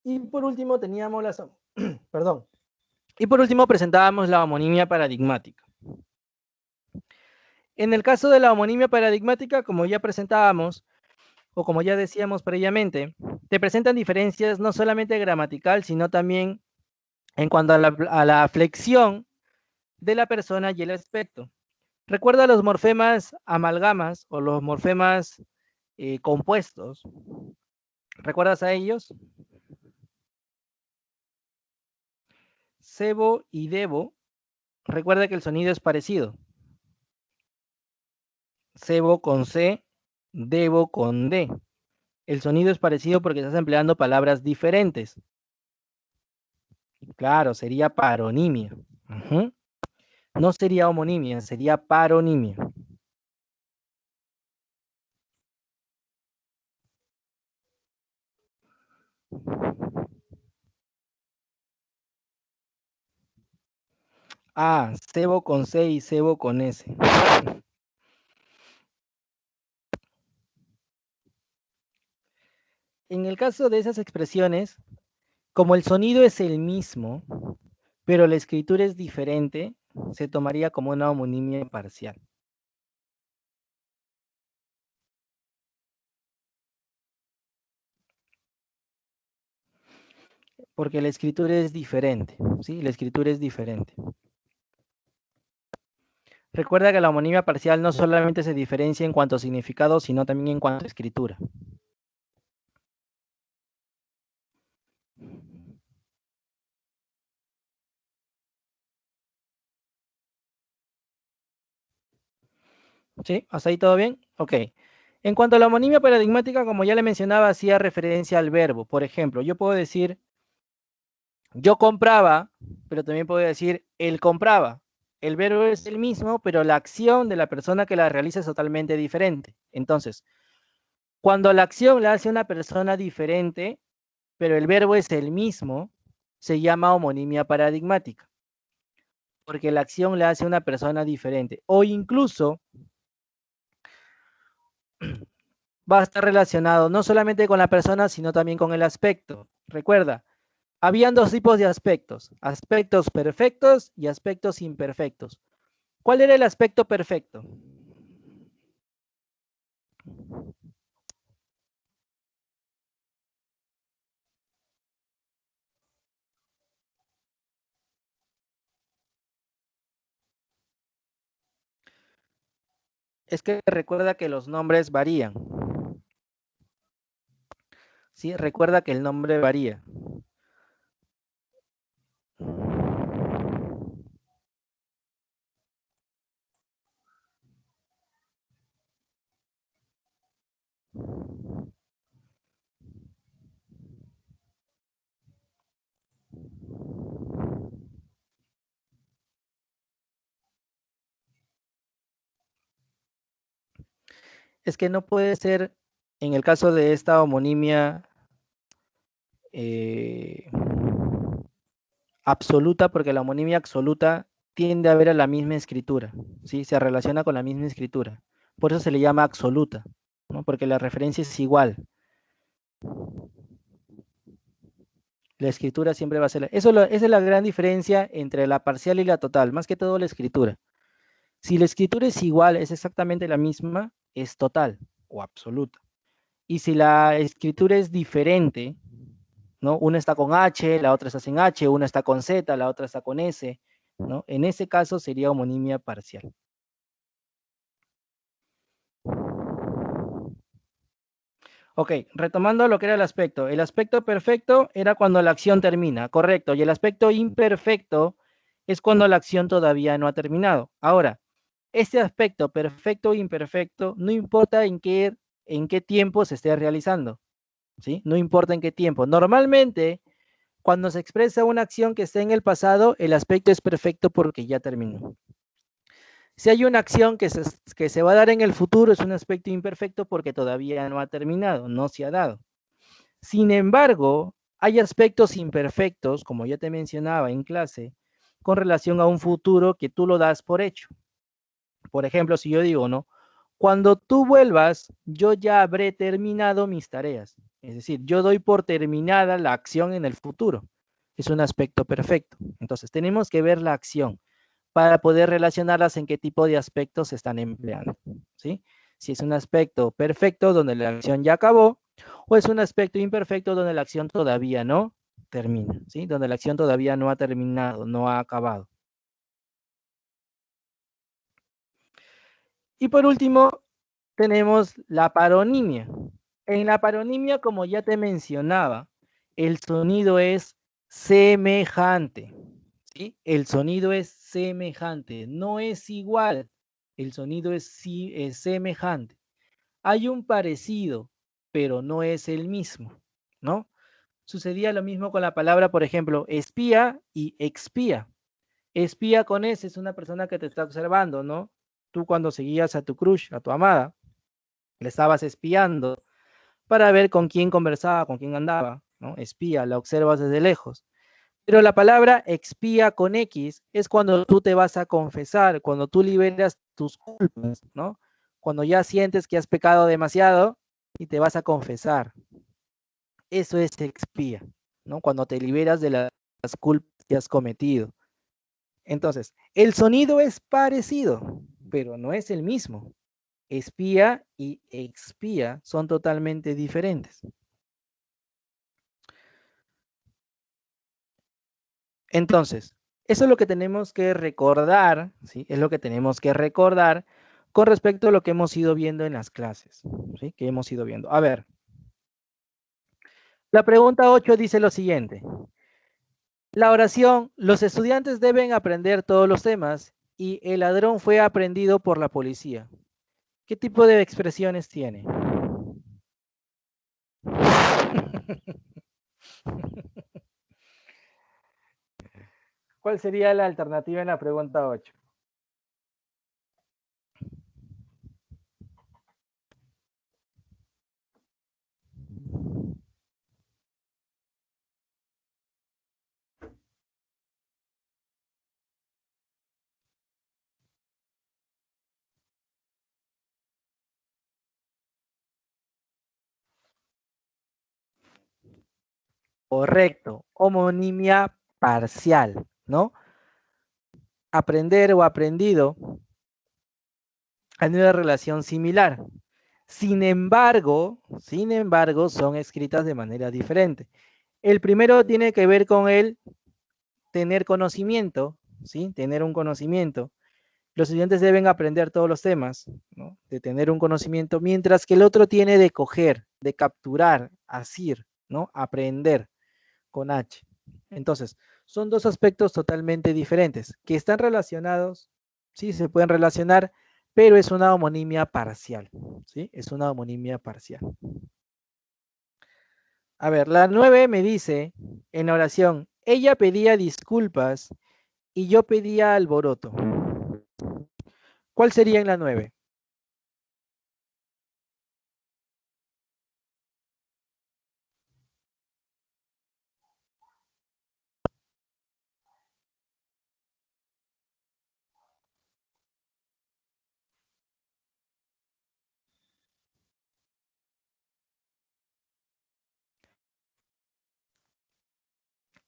S1: Y por último teníamos las, perdón, y por último presentábamos la homonimia paradigmática. En el caso de la homonimia paradigmática, como ya presentábamos, o como ya decíamos previamente, te presentan diferencias no solamente gramatical, sino también en cuanto a la flexión de la persona y el aspecto. Recuerda los morfemas amalgamas o los morfemas compuestos. ¿Recuerdas a ellos? Sebo y debo. Recuerda que el sonido es parecido. Sebo con C, debo con D. El sonido es parecido porque estás empleando palabras diferentes. Claro, sería paronimia. No sería homonimia, sería paronimia. Ah, cebo con C y cebo con S. En el caso de esas expresiones, como el sonido es el mismo, pero la escritura es diferente, se tomaría como una homonimia parcial. Porque la escritura es diferente, ¿sí? La escritura es diferente. Recuerda que la homonimia parcial no solamente se diferencia en cuanto a significado, sino también en cuanto a escritura. ¿Sí? ¿Hasta ahí todo bien? Ok. En cuanto a la homonimia paradigmática, como ya le mencionaba, hacía referencia al verbo. Por ejemplo, yo puedo decir, yo compraba, pero también puedo decir, él compraba. El verbo es el mismo, pero la acción de la persona que la realiza es totalmente diferente. Entonces, cuando la acción la hace una persona diferente, pero el verbo es el mismo, se llama homonimia paradigmática, porque la acción la hace una persona diferente. O incluso va a estar relacionado no solamente con la persona, sino también con el aspecto. Recuerda, habían dos tipos de aspectos, aspectos perfectos y aspectos imperfectos. ¿Cuál era el aspecto perfecto? Es que recuerda que los nombres varían. ¿Sí? Recuerda que el nombre varía. Es que no puede ser, en el caso de esta homonimia eh, absoluta, porque la homonimia absoluta tiende a ver a la misma escritura, ¿sí? Se relaciona con la misma escritura. Por eso se le llama absoluta, ¿no? Porque la referencia es igual. La escritura siempre va a ser... esa es la gran diferencia entre la parcial y la total, más que todo la escritura. Si la escritura es igual, es exactamente la misma, es total o absoluta. Y si la escritura es diferente, ¿no? Una está con H, la otra está sin H, una está con Z, la otra está con S, ¿no? En ese caso sería homonimia parcial. Ok, retomando lo que era el aspecto. El aspecto perfecto era cuando la acción termina, correcto. Y el aspecto imperfecto es cuando la acción todavía no ha terminado. Ahora, este aspecto perfecto o imperfecto no importa en qué tiempo se esté realizando. ¿sí? No importa en qué tiempo. Normalmente, cuando se expresa una acción que está en el pasado, el aspecto es perfecto porque ya terminó. Si hay una acción que se va a dar en el futuro, es un aspecto imperfecto porque todavía no ha terminado, no se ha dado. Sin embargo, hay aspectos imperfectos, como ya te mencionaba en clase, con relación a un futuro que tú lo das por hecho. Por ejemplo, si yo digo, ¿no? Cuando tú vuelvas, yo ya habré terminado mis tareas. Es decir, yo doy por terminada la acción en el futuro. Es un aspecto perfecto. Entonces, tenemos que ver la acción para poder relacionarlas en qué tipo de aspectos se están empleando, ¿sí? Si es un aspecto perfecto donde la acción ya acabó, o es un aspecto imperfecto donde la acción todavía no termina, ¿sí? Donde la acción todavía no ha terminado, no ha acabado. Y por último, tenemos la paronimia. En la paronimia, como ya te mencionaba, el sonido es semejante, ¿sí? El sonido es semejante, no es igual. El sonido es semejante. Hay un parecido, pero no es el mismo, ¿no? Sucedía lo mismo con la palabra, por ejemplo, espía y expía. Espía con S es una persona que te está observando, ¿no? Tú cuando seguías a tu crush, a tu amada, le estabas espiando para ver con quién conversaba, con quién andaba, ¿no? Espía, la observas desde lejos. Pero la palabra expía con X es cuando tú te vas a confesar, cuando tú liberas tus culpas, ¿no? Cuando ya sientes que has pecado demasiado y te vas a confesar. Eso es expía, ¿no? Cuando te liberas de las culpas que has cometido. Entonces, el sonido es parecido, pero no es el mismo. Espía y expía son totalmente diferentes. Entonces, eso es lo que tenemos que recordar, ¿sí? Es lo que tenemos que recordar con respecto a lo que hemos ido viendo en las clases, ¿sí? Que hemos ido viendo. A ver, la pregunta 8 dice lo siguiente. La oración, los estudiantes deben aprender todos los temas y el ladrón fue aprendido por la policía. ¿Qué tipo de expresiones tiene? ¿Cuál sería la alternativa en la pregunta 8? Correcto, homonimia parcial, ¿no? Aprender o aprendido hay una relación similar. Sin embargo, son escritas de manera diferente. El primero tiene que ver con el tener conocimiento, ¿sí? Tener un conocimiento. Los estudiantes deben aprender todos los temas, ¿no? De tener un conocimiento, mientras que el otro tiene de coger, de capturar, asir, ¿no? Aprender con H. Entonces, son dos aspectos totalmente diferentes, que están relacionados, sí, se pueden relacionar, pero es una homonimia parcial, ¿sí? Es una homonimia parcial. A ver, la 9 me dice en la oración, ella pedía disculpas y yo pedía alboroto. ¿Cuál sería en la 9?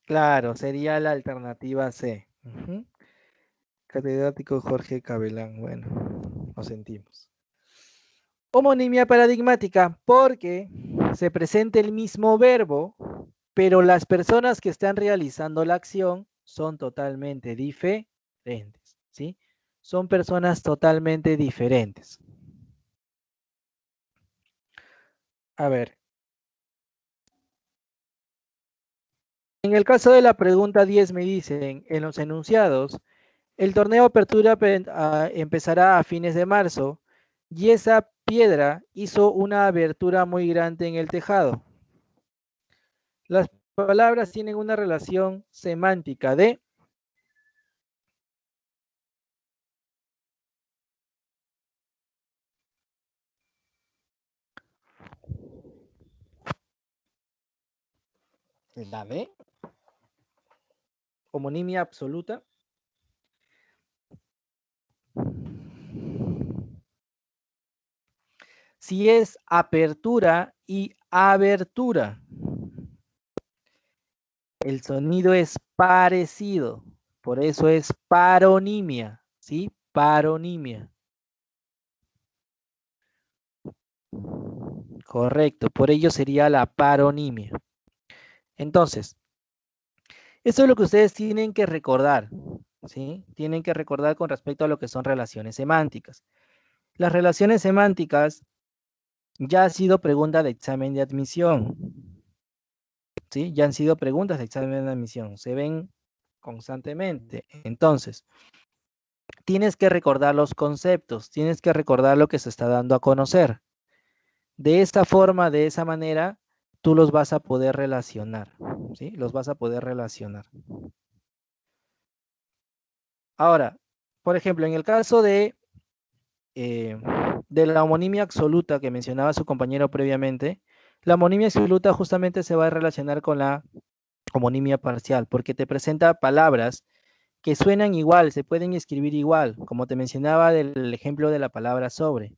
S1: Claro, sería la alternativa C. Catedrático Jorge Cabelán. Bueno, lo sentimos. Homonimia paradigmática, porque se presenta el mismo verbo, pero las personas que están realizando la acción son totalmente diferentes, ¿sí? Son personas totalmente diferentes. A ver, en el caso de la pregunta 10 me dicen, en los enunciados, el torneo Apertura empezará a fines de marzo y esa piedra hizo una abertura muy grande en el tejado. Las palabras tienen una relación semántica de la de homonimia absoluta. Si es apertura y abertura, el sonido es parecido, por eso es paronimia, ¿sí? Paronimia. Correcto, por ello sería la paronimia. Entonces, eso es lo que ustedes tienen que recordar, ¿sí? Tienen que recordar con respecto a lo que son relaciones semánticas. Las relaciones semánticas ya ha sido pregunta de examen de admisión, ¿sí? Ya han sido preguntas de examen de admisión, se ven constantemente. Entonces, tienes que recordar los conceptos, tienes que recordar lo que se está dando a conocer. De esta forma, de esa manera, tú los vas a poder relacionar, ¿sí? Los vas a poder relacionar. Ahora, por ejemplo, en el caso de la homonimia absoluta que mencionaba su compañero previamente, la homonimia absoluta justamente se va a relacionar con la homonimia parcial, porque te presenta palabras que suenan igual, se pueden escribir igual, como te mencionaba del ejemplo de la palabra sobre,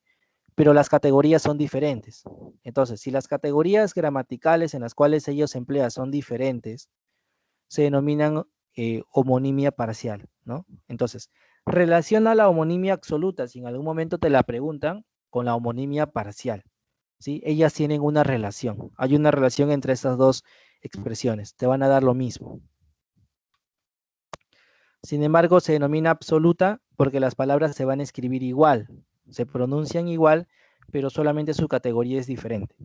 S1: pero las categorías son diferentes. Entonces, si las categorías gramaticales en las cuales ellos emplean son diferentes, se denominan homonimia parcial, ¿no? Entonces, relaciona la homonimia absoluta, si en algún momento te la preguntan, con la homonimia parcial, ¿sí? Ellas tienen una relación, hay una relación entre estas dos expresiones, te van a dar lo mismo. Sin embargo, se denomina absoluta porque las palabras se van a escribir igual, se pronuncian igual, pero solamente su categoría es diferente.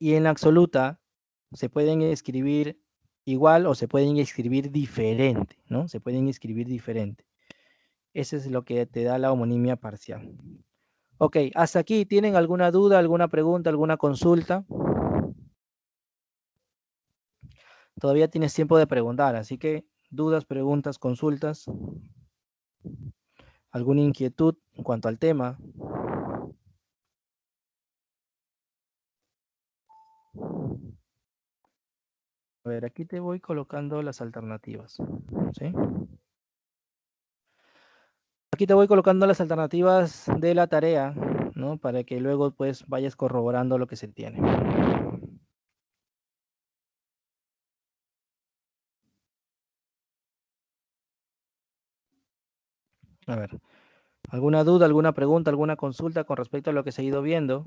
S1: Y en la absoluta se pueden escribir igual o se pueden escribir diferente, ¿no? Se pueden escribir diferente. Eso es lo que te da la homonimia parcial. Ok, hasta aquí, ¿tienen alguna duda, alguna pregunta, alguna consulta? Todavía tienes tiempo de preguntar, así que dudas, preguntas, consultas, alguna inquietud en cuanto al tema. A ver, aquí te voy colocando las alternativas, ¿sí? Aquí te voy colocando las alternativas de la tarea, ¿no? Para que luego pues vayas corroborando lo que se tiene. A ver, ¿alguna duda, alguna pregunta, alguna consulta con respecto a lo que se ha ido viendo?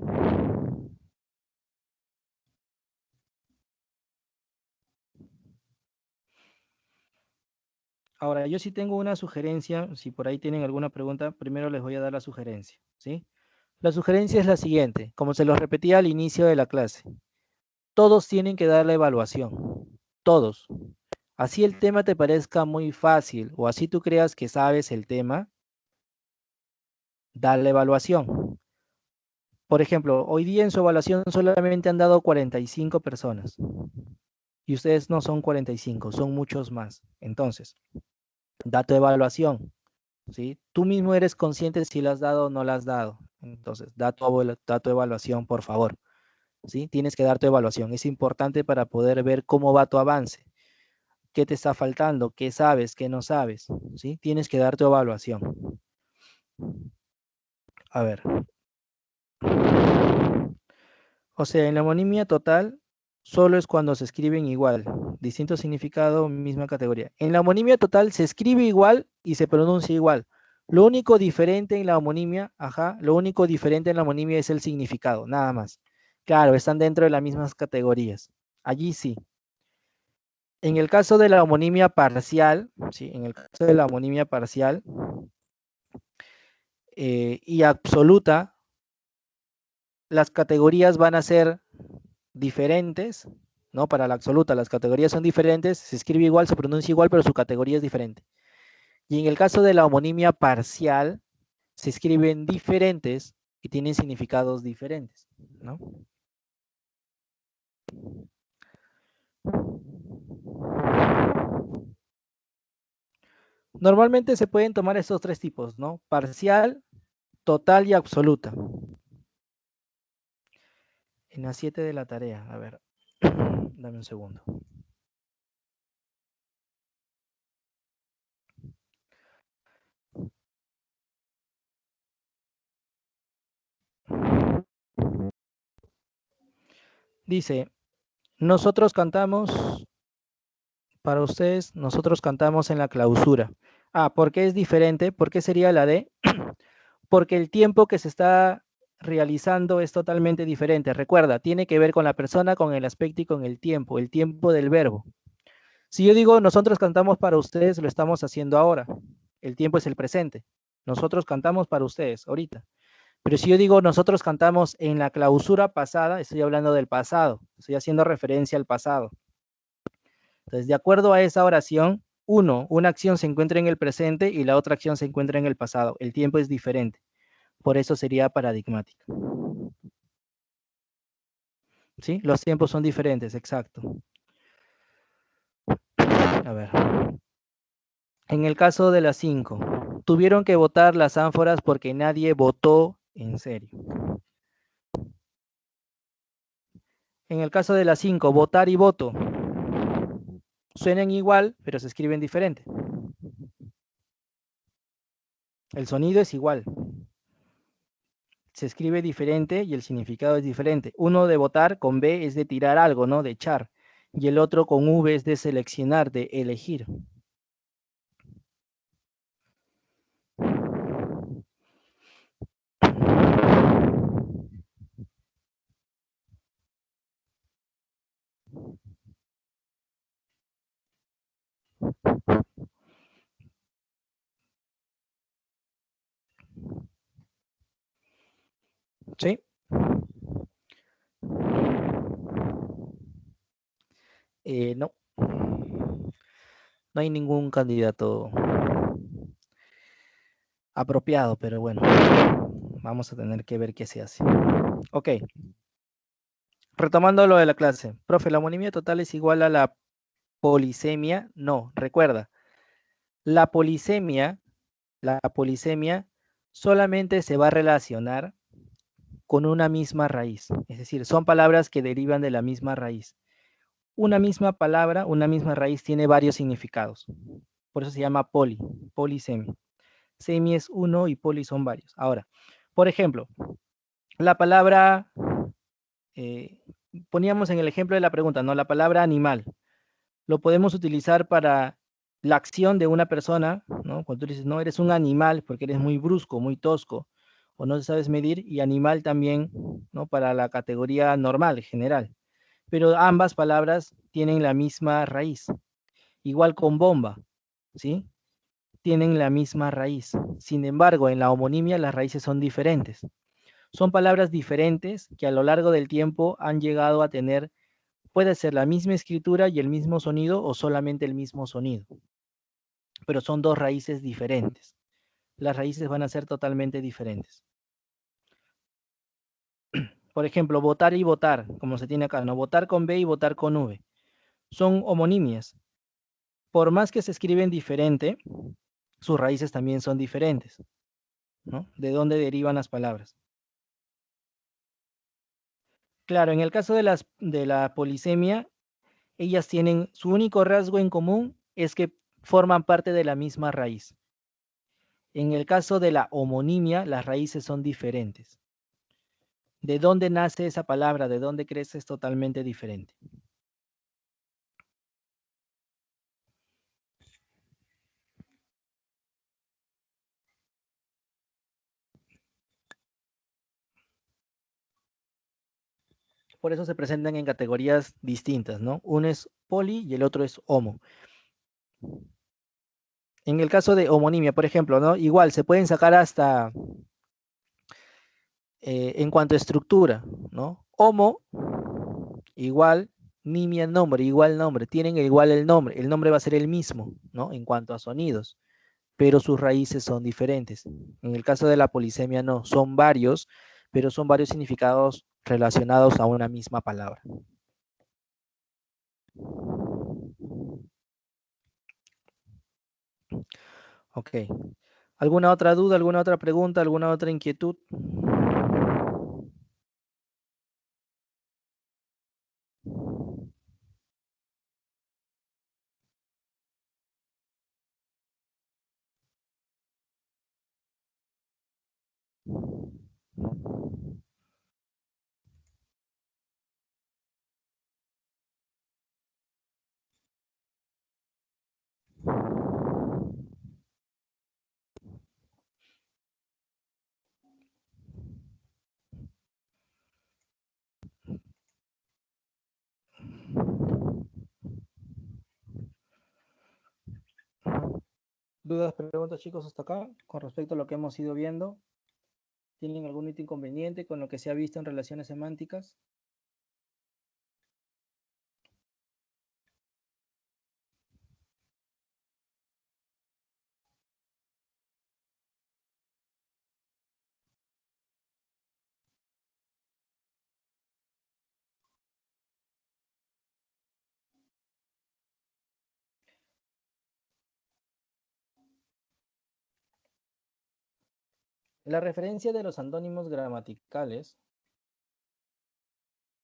S1: Ahora, yo sí tengo una sugerencia, si por ahí tienen alguna pregunta, primero les voy a dar la sugerencia, ¿sí? La sugerencia es la siguiente, como se los repetía al inicio de la clase, todos tienen que dar la evaluación, todos. Así el tema te parezca muy fácil o así tú creas que sabes el tema, da la evaluación. Por ejemplo, hoy día en su evaluación solamente han dado 45 personas y ustedes no son 45, son muchos más. Entonces, da tu evaluación, ¿sí? Tú mismo eres consciente si la has dado o no la has dado. Entonces, da tu evaluación, por favor, ¿sí? Tienes que dar tu evaluación. Es importante para poder ver cómo va tu avance, qué te está faltando, qué sabes, qué no sabes, ¿sí? Tienes que dar tu evaluación. A ver. O sea, en la homonimia total solo es cuando se escriben igual, distinto significado, misma categoría. En la homonimia total se escribe igual y se pronuncia igual. Lo único diferente en la homonimia, lo único diferente en la homonimia es el significado, nada más. Claro, están dentro de las mismas categorías. Allí sí. En el caso de la homonimia parcial, sí, en el caso de la homonimia parcial y absoluta, las categorías van a ser diferentes, ¿no? Para la absoluta, las categorías son diferentes, se escribe igual, se pronuncia igual, pero su categoría es diferente. Y en el caso de la homonimia parcial, se escriben diferentes y tienen significados diferentes, ¿no? Normalmente se pueden tomar estos tres tipos, ¿no? Parcial, total y absoluta. En las 7 de la tarea, a ver, dame un segundo. Dice, nosotros cantamos, para ustedes, nosotros cantamos en la clausura. Ah, ¿por qué es diferente? ¿Por qué sería la D? Porque el tiempo que se está realizando es totalmente diferente. Recuerda, tiene que ver con la persona, con el aspecto y con el tiempo del verbo. Si yo digo nosotros cantamos para ustedes, lo estamos haciendo ahora. El tiempo es el presente. Nosotros cantamos para ustedes ahorita. Pero si yo digo nosotros cantamos en la clausura pasada, estoy hablando del pasado. Estoy haciendo referencia al pasado. Entonces, de acuerdo a esa oración, una acción se encuentra en el presente y la otra acción se encuentra en el pasado. El tiempo es diferente. Por eso sería paradigmática. ¿Sí? Los tiempos son diferentes, exacto. A ver. En el caso de las 5, tuvieron que votar las ánforas porque nadie votó en serio. En el caso de las 5, votar y voto suenan igual, pero se escriben diferente. El sonido es igual. Se escribe diferente y el significado es diferente. Uno de votar con B es de tirar algo, ¿no? De echar. Y el otro con V es de seleccionar, de elegir. ¿Sí? No. No hay ningún candidato apropiado, pero bueno, vamos a tener que ver qué se hace. Ok. Retomando lo de la clase. Profe, ¿la homonimia total es igual a la polisemia? No, recuerda. La polisemia solamente se va a relacionar con una misma raíz. Es decir, son palabras que derivan de la misma raíz. Una misma palabra, una misma raíz tiene varios significados. Por eso se llama polisemia. Semi es uno y poli son varios. Ahora, por ejemplo, la palabra, poníamos en el ejemplo de la pregunta, ¿no? La palabra animal. Lo podemos utilizar para la acción de una persona, ¿no? Cuando tú dices, no, eres un animal porque eres muy brusco, muy tosco, o no sabes medir, y animal también, ¿no? Para la categoría normal, general. Pero ambas palabras tienen la misma raíz. Igual con bomba, ¿sí? Tienen la misma raíz. Sin embargo, en la homonimia las raíces son diferentes. Son palabras diferentes que a lo largo del tiempo han llegado a tener, puede ser la misma escritura y el mismo sonido o solamente el mismo sonido. Pero son dos raíces diferentes. Las raíces van a ser totalmente diferentes. Por ejemplo, votar y votar, como se tiene acá, ¿no? Votar con B y votar con V. Son homonimias. Por más que se escriben diferente, sus raíces también son diferentes, ¿no? ¿De dónde derivan las palabras? Claro, en el caso de la polisemia, ellas tienen su único rasgo en común es que forman parte de la misma raíz. En el caso de la homonimia, las raíces son diferentes. ¿De dónde nace esa palabra? ¿De dónde crece? Es totalmente diferente. Por eso se presentan en categorías distintas, ¿no? Uno es poli y el otro es homo. En el caso de homonimia, por ejemplo, ¿no? Igual se pueden sacar hasta en cuanto a estructura, ¿no? Homo igual nimia nombre, tienen igual el nombre va a ser el mismo, ¿no? En cuanto a sonidos, pero sus raíces son diferentes. En el caso de la polisemia no, son varios, pero son varios significados relacionados a una misma palabra. Ok. ¿Alguna otra duda, alguna otra pregunta, alguna otra inquietud? ¿Dudas, preguntas, chicos, hasta acá con respecto a lo que hemos ido viendo? ¿Tienen algún inconveniente con lo que se ha visto en relaciones semánticas? La referencia de los antónimos gramaticales,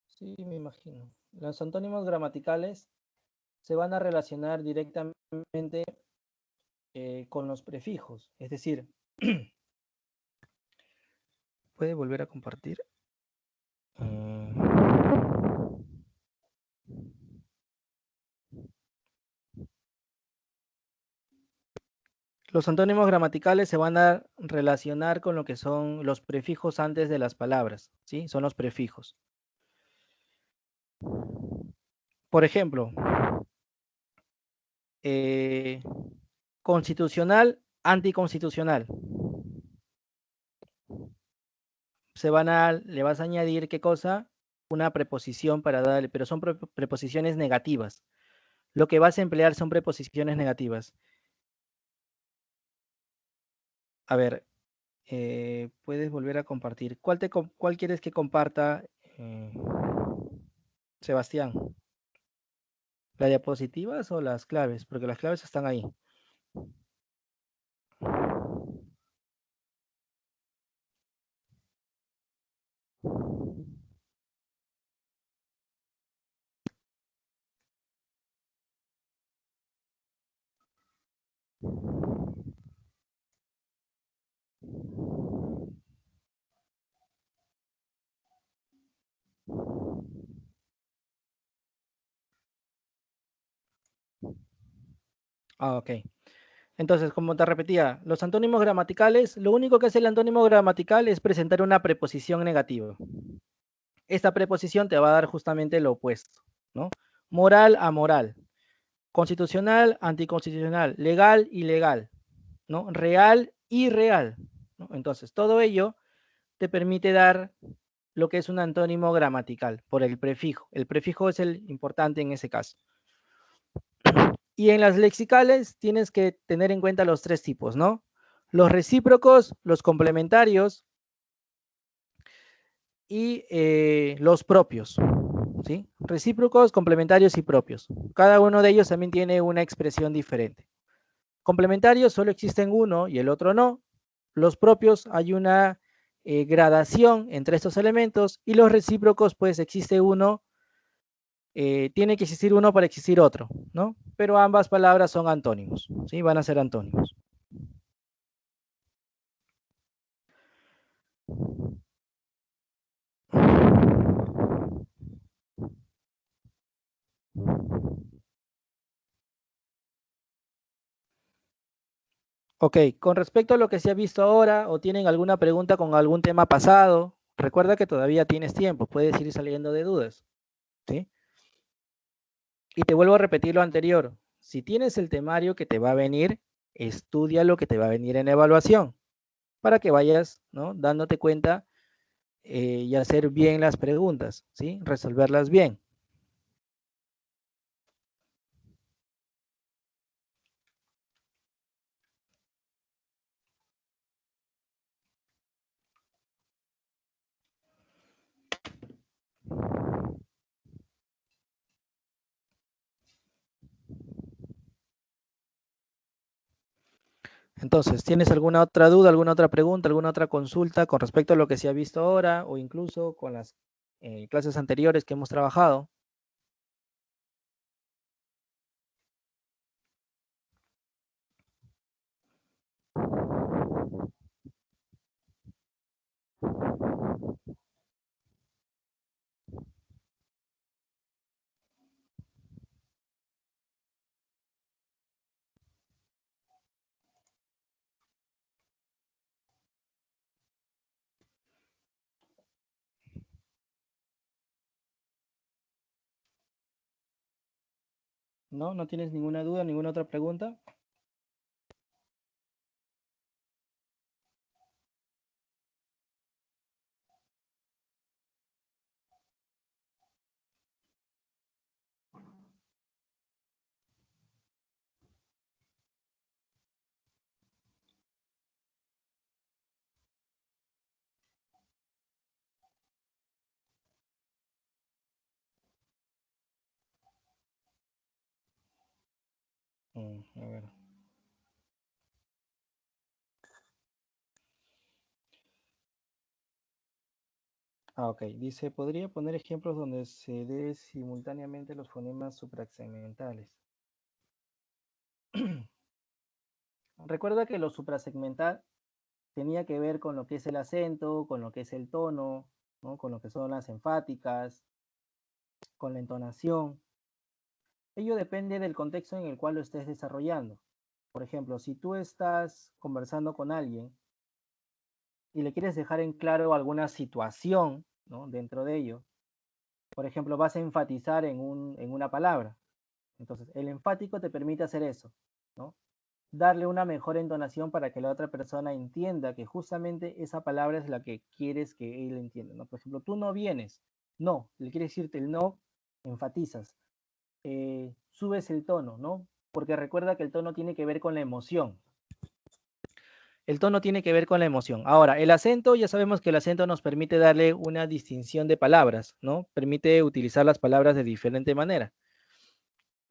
S1: sí, me imagino. Los antónimos gramaticales se van a relacionar directamente con los prefijos, es decir, ¿puede volver a compartir? Los antónimos gramaticales se van a relacionar con lo que son los prefijos antes de las palabras, ¿sí? Son los prefijos. Por ejemplo, eh, constitucional, anticonstitucional. Le vas a añadir, ¿qué cosa? Una preposición para darle, pero son preposiciones negativas. Lo que vas a emplear son preposiciones negativas. A ver, puedes volver a compartir. ¿Cuál quieres que comparta, eh, Sebastián? ¿Las diapositivas o las claves? Porque las claves están ahí. Ah, ok. Entonces, como te repetía, los antónimos gramaticales, lo único que hace el antónimo gramatical es presentar una preposición negativa. Esta preposición te va a dar justamente lo opuesto, ¿no? Moral, amoral. Constitucional, anticonstitucional. Legal, ilegal, ¿no? Real, irreal, ¿no? Entonces, todo ello te permite dar lo que es un antónimo gramatical por el prefijo. El prefijo es el importante en ese caso. Y en las lexicales tienes que tener en cuenta los tres tipos, ¿no? Los recíprocos, los complementarios y los propios, ¿sí? Recíprocos, complementarios y propios. Cada uno de ellos también tiene una expresión diferente. Complementarios solo existen uno y el otro no. Los propios hay una gradación entre estos elementos y los recíprocos pues existe uno, tiene que existir uno para existir otro, ¿no? Pero ambas palabras son antónimos, ¿sí? Van a ser antónimos. Ok, con respecto a lo que se ha visto ahora o tienen alguna pregunta con algún tema pasado, recuerda que todavía tienes tiempo, puedes ir saliendo de dudas, ¿sí? Y te vuelvo a repetir lo anterior, si tienes el temario que te va a venir, estudia lo que te va a venir en evaluación para que vayas, ¿no? Dándote cuenta y hacer bien las preguntas, ¿sí? Resolverlas bien. Entonces, ¿tienes alguna otra duda, alguna otra pregunta, alguna otra consulta con respecto a lo que se ha visto ahora o incluso con las clases anteriores que hemos trabajado? ¿No? ¿No tienes ninguna duda, ninguna otra pregunta? A ver. Ok. Dice, ¿podría poner ejemplos donde se dé simultáneamente los fonemas suprasegmentales? Recuerda que lo suprasegmental tenía que ver con lo que es el acento, con lo que es el tono, ¿no? Con lo que son las enfáticas, con la entonación. Ello depende del contexto en el cual lo estés desarrollando. Por ejemplo, si tú estás conversando con alguien y le quieres dejar en claro alguna situación, ¿no? Dentro de ello, por ejemplo, vas a enfatizar en una palabra. Entonces, el enfático te permite hacer eso, ¿no? Darle una mejor entonación para que la otra persona entienda que justamente esa palabra es la que quieres que él entienda, ¿no? Por ejemplo, tú no vienes, no, le quieres decirte el no, enfatizas, subes el tono, ¿no? Porque recuerda que el tono tiene que ver con la emoción. El tono tiene que ver con la emoción. Ahora, el acento, ya sabemos que el acento nos permite darle una distinción de palabras, ¿no? Permite utilizar las palabras de diferente manera.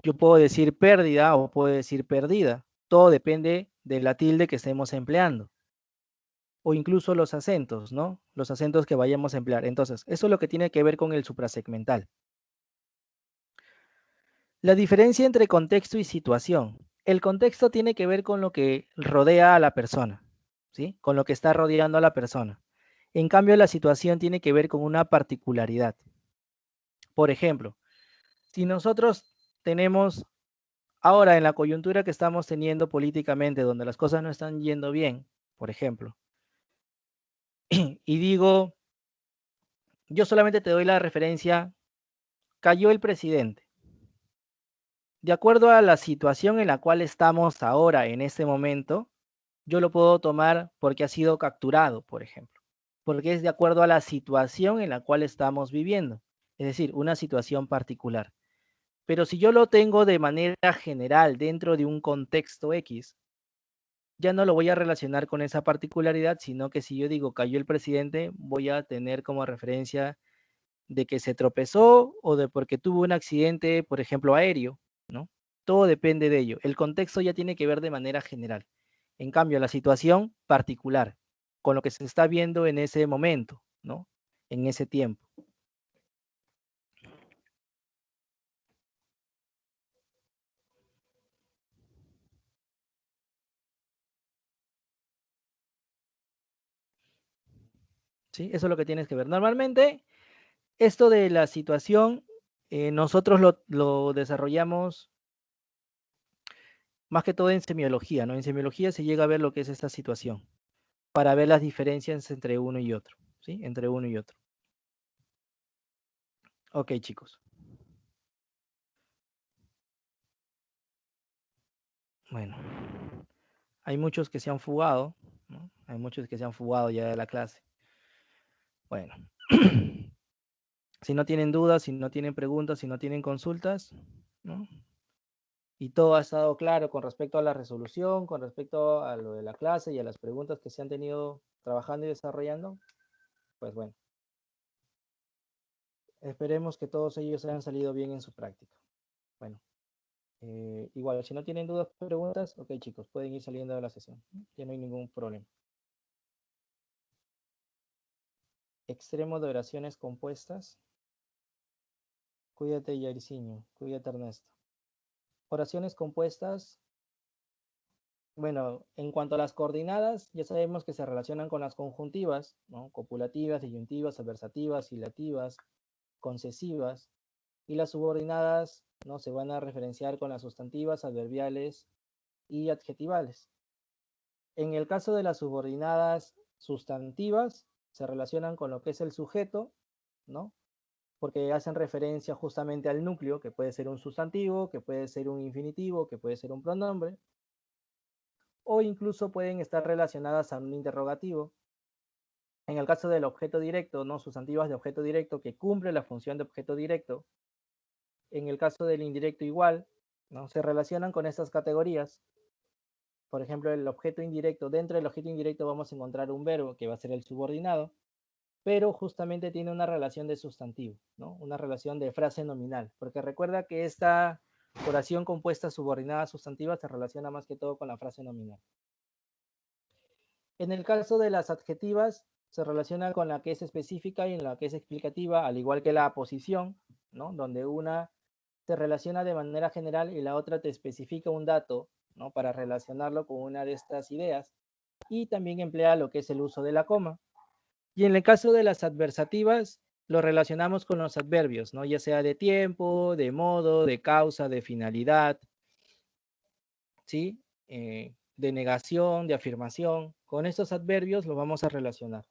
S1: Yo puedo decir pérdida o puedo decir perdida. Todo depende de la tilde que estemos empleando. O incluso los acentos, ¿no? Los acentos que vayamos a emplear. Entonces, eso es lo que tiene que ver con el suprasegmental. La diferencia entre contexto y situación. El contexto tiene que ver con lo que rodea a la persona, ¿sí? Con lo que está rodeando a la persona. En cambio, la situación tiene que ver con una particularidad. Por ejemplo, si nosotros tenemos ahora en la coyuntura que estamos teniendo políticamente, donde las cosas no están yendo bien, por ejemplo, y digo, yo solamente te doy la referencia, cayó el presidente. De acuerdo a la situación en la cual estamos ahora, en este momento, yo lo puedo tomar porque ha sido capturado, por ejemplo, porque es de acuerdo a la situación en la cual estamos viviendo, es decir, una situación particular. Pero si yo lo tengo de manera general dentro de un contexto X, ya no lo voy a relacionar con esa particularidad, sino que si yo digo cayó el presidente, voy a tener como referencia de que se tropezó o de porque tuvo un accidente, por ejemplo, aéreo, ¿no? Todo depende de ello. El contexto ya tiene que ver de manera general. En cambio, la situación particular, con lo que se está viendo en ese momento, ¿no? En ese tiempo. ¿Sí? Eso es lo que tienes que ver. Normalmente, esto de la situación, nosotros lo desarrollamos más que todo en semiología, ¿no? En semiología se llega a ver lo que es esta situación, para ver las diferencias entre uno y otro, ¿sí? Entre uno y otro. Ok, chicos. Bueno, hay muchos que se han fugado, ¿no? Hay muchos que se han fugado ya de la clase. Bueno, si no tienen dudas, si no tienen preguntas, si no tienen consultas, ¿no? Y todo ha estado claro con respecto a la resolución, con respecto a lo de la clase y a las preguntas que se han tenido trabajando y desarrollando, pues bueno, esperemos que todos ellos hayan salido bien en su práctica. Bueno, Igual, si no tienen dudas o preguntas, ok chicos, pueden ir saliendo de la sesión. Ya no hay ningún problema. Extremo de oraciones compuestas. Cuídate, Yairzinho. Cuídate, Ernesto. Oraciones compuestas. Bueno, en cuanto a las coordinadas, ya sabemos que se relacionan con las conjuntivas, ¿no? Copulativas, disyuntivas, adversativas, ilativas, concesivas. Y las subordinadas, ¿no? Se van a referenciar con las sustantivas, adverbiales y adjetivales. En el caso de las subordinadas sustantivas, se relacionan con lo que es el sujeto, ¿no? Porque hacen referencia justamente al núcleo, que puede ser un sustantivo, que puede ser un infinitivo, que puede ser un pronombre, o incluso pueden estar relacionadas a un interrogativo. En el caso del objeto directo, ¿no? Sustantivas de objeto directo que cumple la función de objeto directo. En el caso del indirecto igual, ¿no? Se relacionan con estas categorías. Por ejemplo, el objeto indirecto, dentro del objeto indirecto vamos a encontrar un verbo que va a ser el subordinado, pero justamente tiene una relación de sustantivo, ¿no? Una relación de frase nominal, porque recuerda que esta oración compuesta subordinada sustantiva se relaciona más que todo con la frase nominal. En el caso de las adjetivas, se relaciona con la que es específica y en la que es explicativa, al igual que la posición, ¿no? Donde una se relaciona de manera general y la otra te especifica un dato, ¿no? Para relacionarlo con una de estas ideas. Y también emplea lo que es el uso de la coma. Y en el caso de las adversativas, lo relacionamos con los adverbios, ¿no? Ya sea de tiempo, de modo, de causa, de finalidad, ¿sí? De negación, de afirmación. Con estos adverbios lo vamos a relacionar.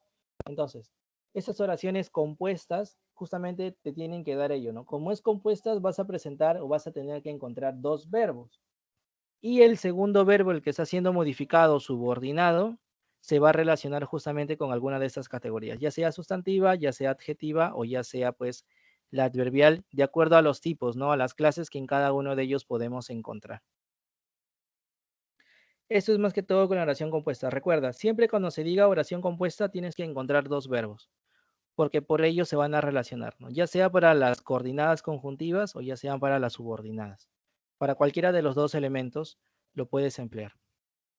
S1: Entonces, esas oraciones compuestas justamente te tienen que dar ello, ¿no? Como es compuestas, vas a presentar o vas a tener que encontrar dos verbos. Y el segundo verbo, el que está siendo modificado, subordinado, se va a relacionar justamente con alguna de estas categorías, ya sea sustantiva, ya sea adjetiva o ya sea pues la adverbial, de acuerdo a los tipos, ¿no? A las clases que en cada uno de ellos podemos encontrar. Esto es más que todo con la oración compuesta. Recuerda, siempre cuando se diga oración compuesta tienes que encontrar dos verbos, porque por ello se van a relacionar, ¿no? Ya sea para las coordinadas conjuntivas o ya sean para las subordinadas. Para cualquiera de los dos elementos lo puedes emplear,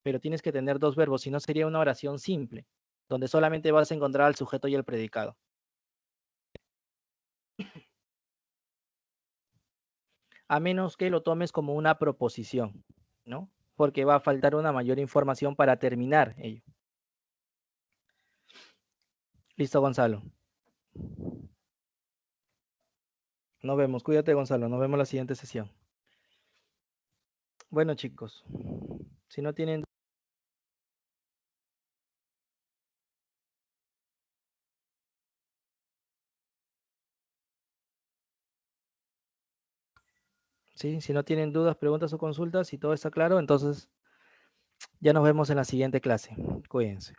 S1: pero tienes que tener dos verbos, si no sería una oración simple, donde solamente vas a encontrar al sujeto y el predicado. A menos que lo tomes como una proposición, ¿no? Porque va a faltar una mayor información para terminar ello. Listo, Gonzalo. Nos vemos. Cuídate, Gonzalo. Nos vemos en la siguiente sesión. Bueno, chicos, si no tienen... Sí, si no tienen dudas, preguntas o consultas, si todo está claro, entonces ya nos vemos en la siguiente clase. Cuídense.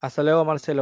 S1: Hasta luego, Marcelo.